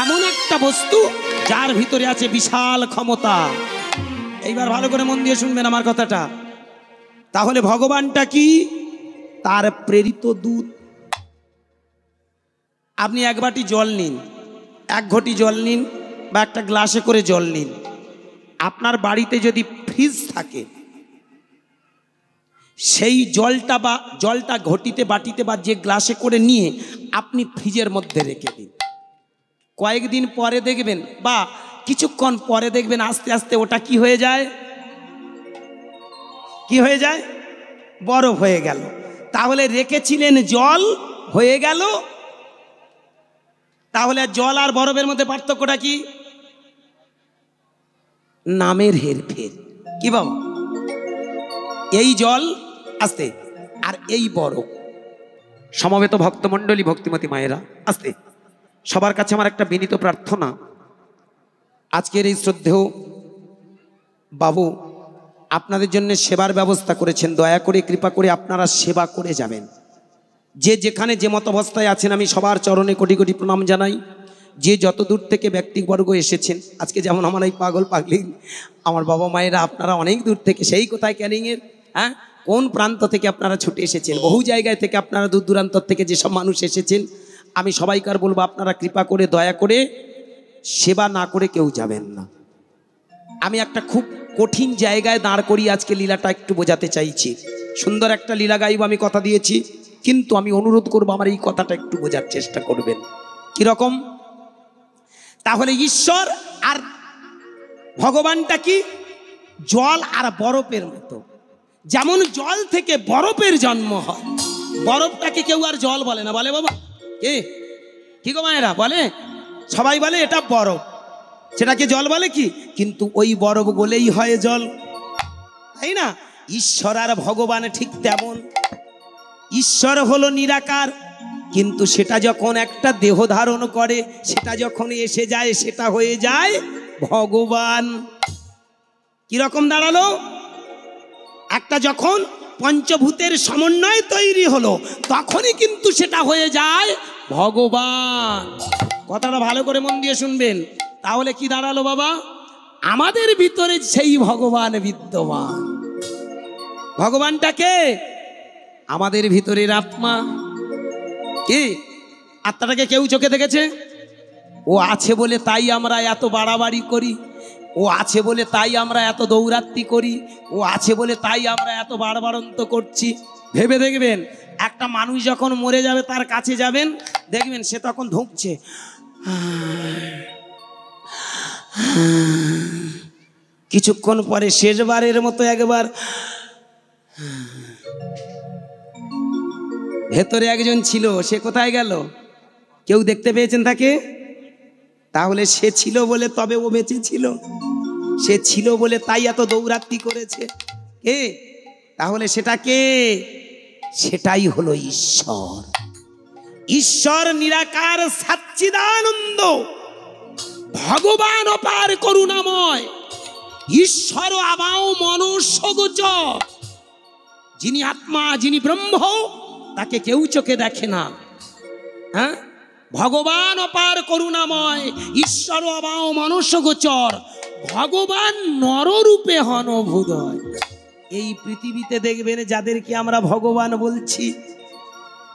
এমন একটা বস্তু যার ভিতরে আছে বিশাল ক্ষমতা। এইবার ভালো করে মন দিয়ে শুনবেন আমার কথাটা। তাহলে ভগবানটা কি? তার প্রেরিত দূত। আপনি এক বাটি জল নিন, এক ঘটি জল নিন বা একটা গ্লাসে করে জল নিন। আপনার বাড়িতে যদি ফ্রিজ থাকে, সেই জলটা ঘটিতে বাটিতে বা যে গ্লাসে করে নিয়ে আপনি ফ্রিজের মধ্যে রেখে দিন। কয়েকদিন পরে দেখবেন বা কিছুক্ষণ পরে দেখবেন আস্তে আস্তে ওটা কি হয়ে যায়? কি হয়ে যায়? বরফ হয়ে গেল। তাহলে রেখেছিলেন জল, হয়ে গেল। তাহলে জল আর বরফের মধ্যে পার্থক্যটা কি? নামের হেরফের। কি বাবা? এই জল আস্তে, আর এই বরফ। সমবেত ভক্তমণ্ডলী, ভক্তিমতী মায়েরা, আস্তে। সবার কাছে আমার একটা বিনীত প্রার্থনা, আজকের এই শ্রদ্ধেয় বাবু আপনাদের জন্য সেবার ব্যবস্থা করেছেন। দয়া করে কৃপা করে আপনারা সেবা করে যাবেন। যে যেখানে যে মত অবস্থায় আছেন আমি সবার চরণে কোটি কোটি প্রণাম জানাই। যে যত দূর থেকে ব্যক্তিবর্গ এসেছেন, আজকে যেমন আমার এই পাগল পাগলি আমার বাবা মায়েরা, আপনারা অনেক দূর থেকে, সেই কোথায় ক্যানিংয়ের, হ্যাঁ কোন প্রান্ত থেকে আপনারা ছুটে এসেছেন, বহু জায়গায় থেকে আপনারা দূর দূরান্ত থেকে যেসব মানুষ এসেছেন, আমি সবাইকার বলবো আপনারা কৃপা করে দয়া করে সেবা না করে কেউ যাবেন না। আমি একটা খুব কঠিন জায়গায় দাঁড় করিয়ে আজকে লীলাটা একটু বোঝাতে চাইছি। সুন্দর একটা লীলা গাইব আমি কথা দিয়েছি, কিন্তু আমি অনুরোধ করব আমার এই কথাটা একটু বোঝার চেষ্টা করবেন। কিরকম? তাহলে ঈশ্বর আর ভগবানটা কি? জল আর বরফের মতো। যেমন জল থেকে বরফের জন্ম হয়, বরফটাকে কেউ আর জল বলে না, বলে বাবা? কি গো মায়েরা, বলে? সবাই বলে এটা বরফ, সেটাকে জল বলে কি? কিন্তু ওই বরফ বলেই হয় জল, তাই না? ঈশ্বর আর ভগবান ঠিক তেমন। ঈশ্বর হলো নিরাকার, কিন্তু সেটা যখন একটা দেহ ধারণ করে, সেটা যখন এসে যায়, সেটা হয়ে যায় ভগবান। কিরকম দাঁড়ালো? একটা যখন পঞ্চভূতের সমন্বয় তৈরি হলো, তখনই কিন্তু সেটা হয়ে যায় ভগবান। কথাটা ভালো করে মন দিয়ে শুনবেন। তাহলে কি দাঁড়ালো বাবা? আমাদের ভিতরে সেই ভগবান বিদ্যমান। ভগবানটাকে আমাদের ভিতরের আত্মা। কি আত্মাটাকে কেউ চোখে দেখেছে? ও আছে বলে তাই আমরা এত বাড়াবাড়ি করি, ও আছে বলে তাই আমরা এত দৌরাত্মি করি, ও আছে বলে তাই আমরা এত বাড়বাড়ন্ত করছি। ভেবে দেখবেন, একটা মানুষ যখন মরে যাবে, তার কাছে যাবেন, দেখবেন সে তখন ধুঁকছে, কিছুক্ষণ পরে শেষবারের মতো একবার। ভেতরে একজন ছিল, সে কোথায় গেল? কেউ দেখতে পেয়েছেন তাকে? তাহলে সে ছিল বলে তবে ও বেঁচে ছিল, সে ছিল বলে তাই এত দৌরাত্মি করেছে। তাহলে সেটা কে? সেটাই হলো ঈশ্বর। ঈশ্বর নিরাকার সচ্চিদানন্দ, ভগবান অপার করুণাময়, ঈশ্বর আবাও মনস্যগোচর। যিনি আত্মা, যিনি ব্রহ্ম, তাকে কেউ চোখে দেখে না। হ্যাঁ, ভগবান অপার করুণাময়, ঈশ্বর আবাও মনস্যগোচর, ভগবান নররূপে হন ভূদয়। এই পৃথিবীতে দেখবেন যাদেরকে আমরা ভগবান বলছি,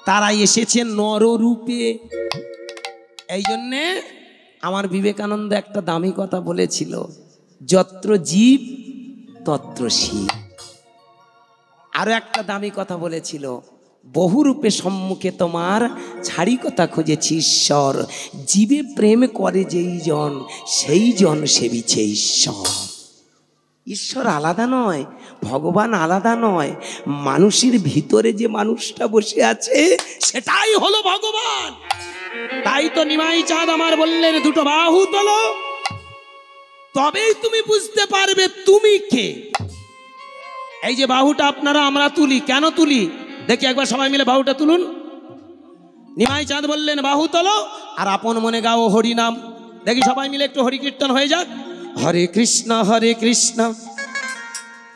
তারা এসেছে নররূপে। এই জন্যে আমার বিবেকানন্দ একটা দামি কথা বলেছিল, যত্র জীব তত্র শিব। আরো একটা দামি কথা বলেছিল, বহুরূপে সম্মুখে তোমার ছাড়ি কথা খুঁজেছি ঈশ্বর, জীবে প্রেম করে যেই জন, সেই জন সেবিছে ঈশ্বর। ঈশ্বর আলাদা নয়, ভগবান আলাদা নয়, মানুষের ভিতরে যে মানুষটা বসে আছে সেটাই হলো ভগবান। তাই তো নিমাই চাঁদ আমার বললেন, দুটো বাহু তোলো, তবেই তুমি বুঝতে পারবে তুমি কে। এই যে বাহুটা আপনারা আমরা তুলি, কেন তুলি দেখি একবার সবাই মিলে বাহুটা তুলুন। নিমাই চাঁদ বললেন বাহু তোলো আর আপন মনে গাও হরি নাম। দেখি সবাই মিলে একটু হরি কীর্তন হয়ে যাক। হরে কৃষ্ণ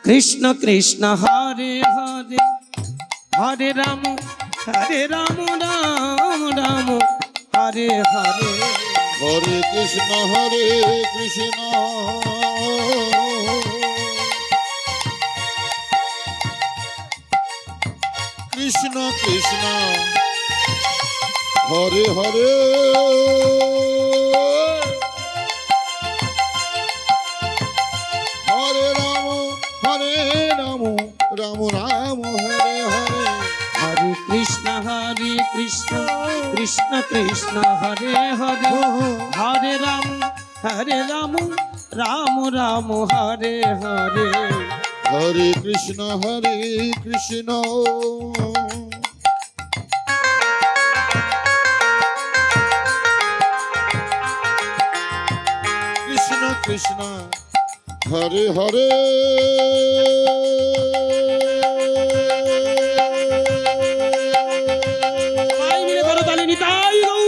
কৃষ্ণ কৃষ্ণ হরে হরে, হরে রাম রাম রাম হরে হরে। হরে কৃষ্ণ কৃষ্ণ কৃষ্ণ হরে হরে। হরে রাম রাম রাম হরে হরে। হরে কৃষ্ণ কৃষ্ণ কৃষ্ণ হরে হরে, হরে রাম রাম রাম হরে হরে। হরে কৃষ্ণ কৃষ্ণ কৃষ্ণ হরে হরে।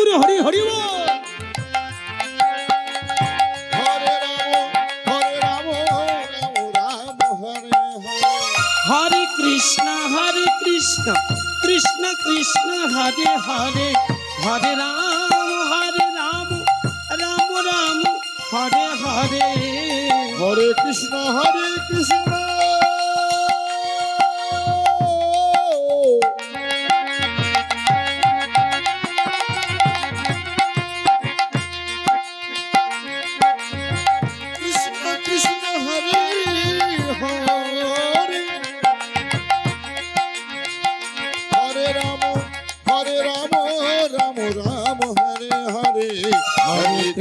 হরি হরি হরে রাম রাম হরে হরে। হরে কৃষ্ণ কৃষ্ণ কৃষ্ণ হরে হরে, হরে রাম রাম রাম হরে হরে। হরে কৃষ্ণ কৃষ্ণ কৃষ্ণ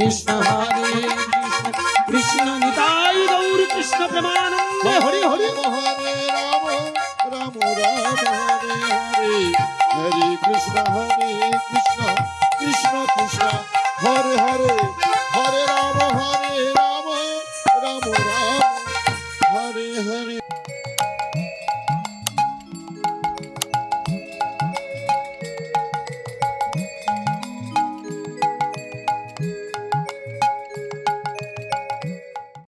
কৃষ্ণ হরে কৃষ্ণ কৃষ্ণ নিতাই গৌর কৃষ্ণ প্রেমানন্দে হরি হরি হরে রাম রাম রাম হরে হরে হরে কৃষ্ণ কৃষ্ণ কৃষ্ণ কৃষ্ণ হরে হরে হরে রাম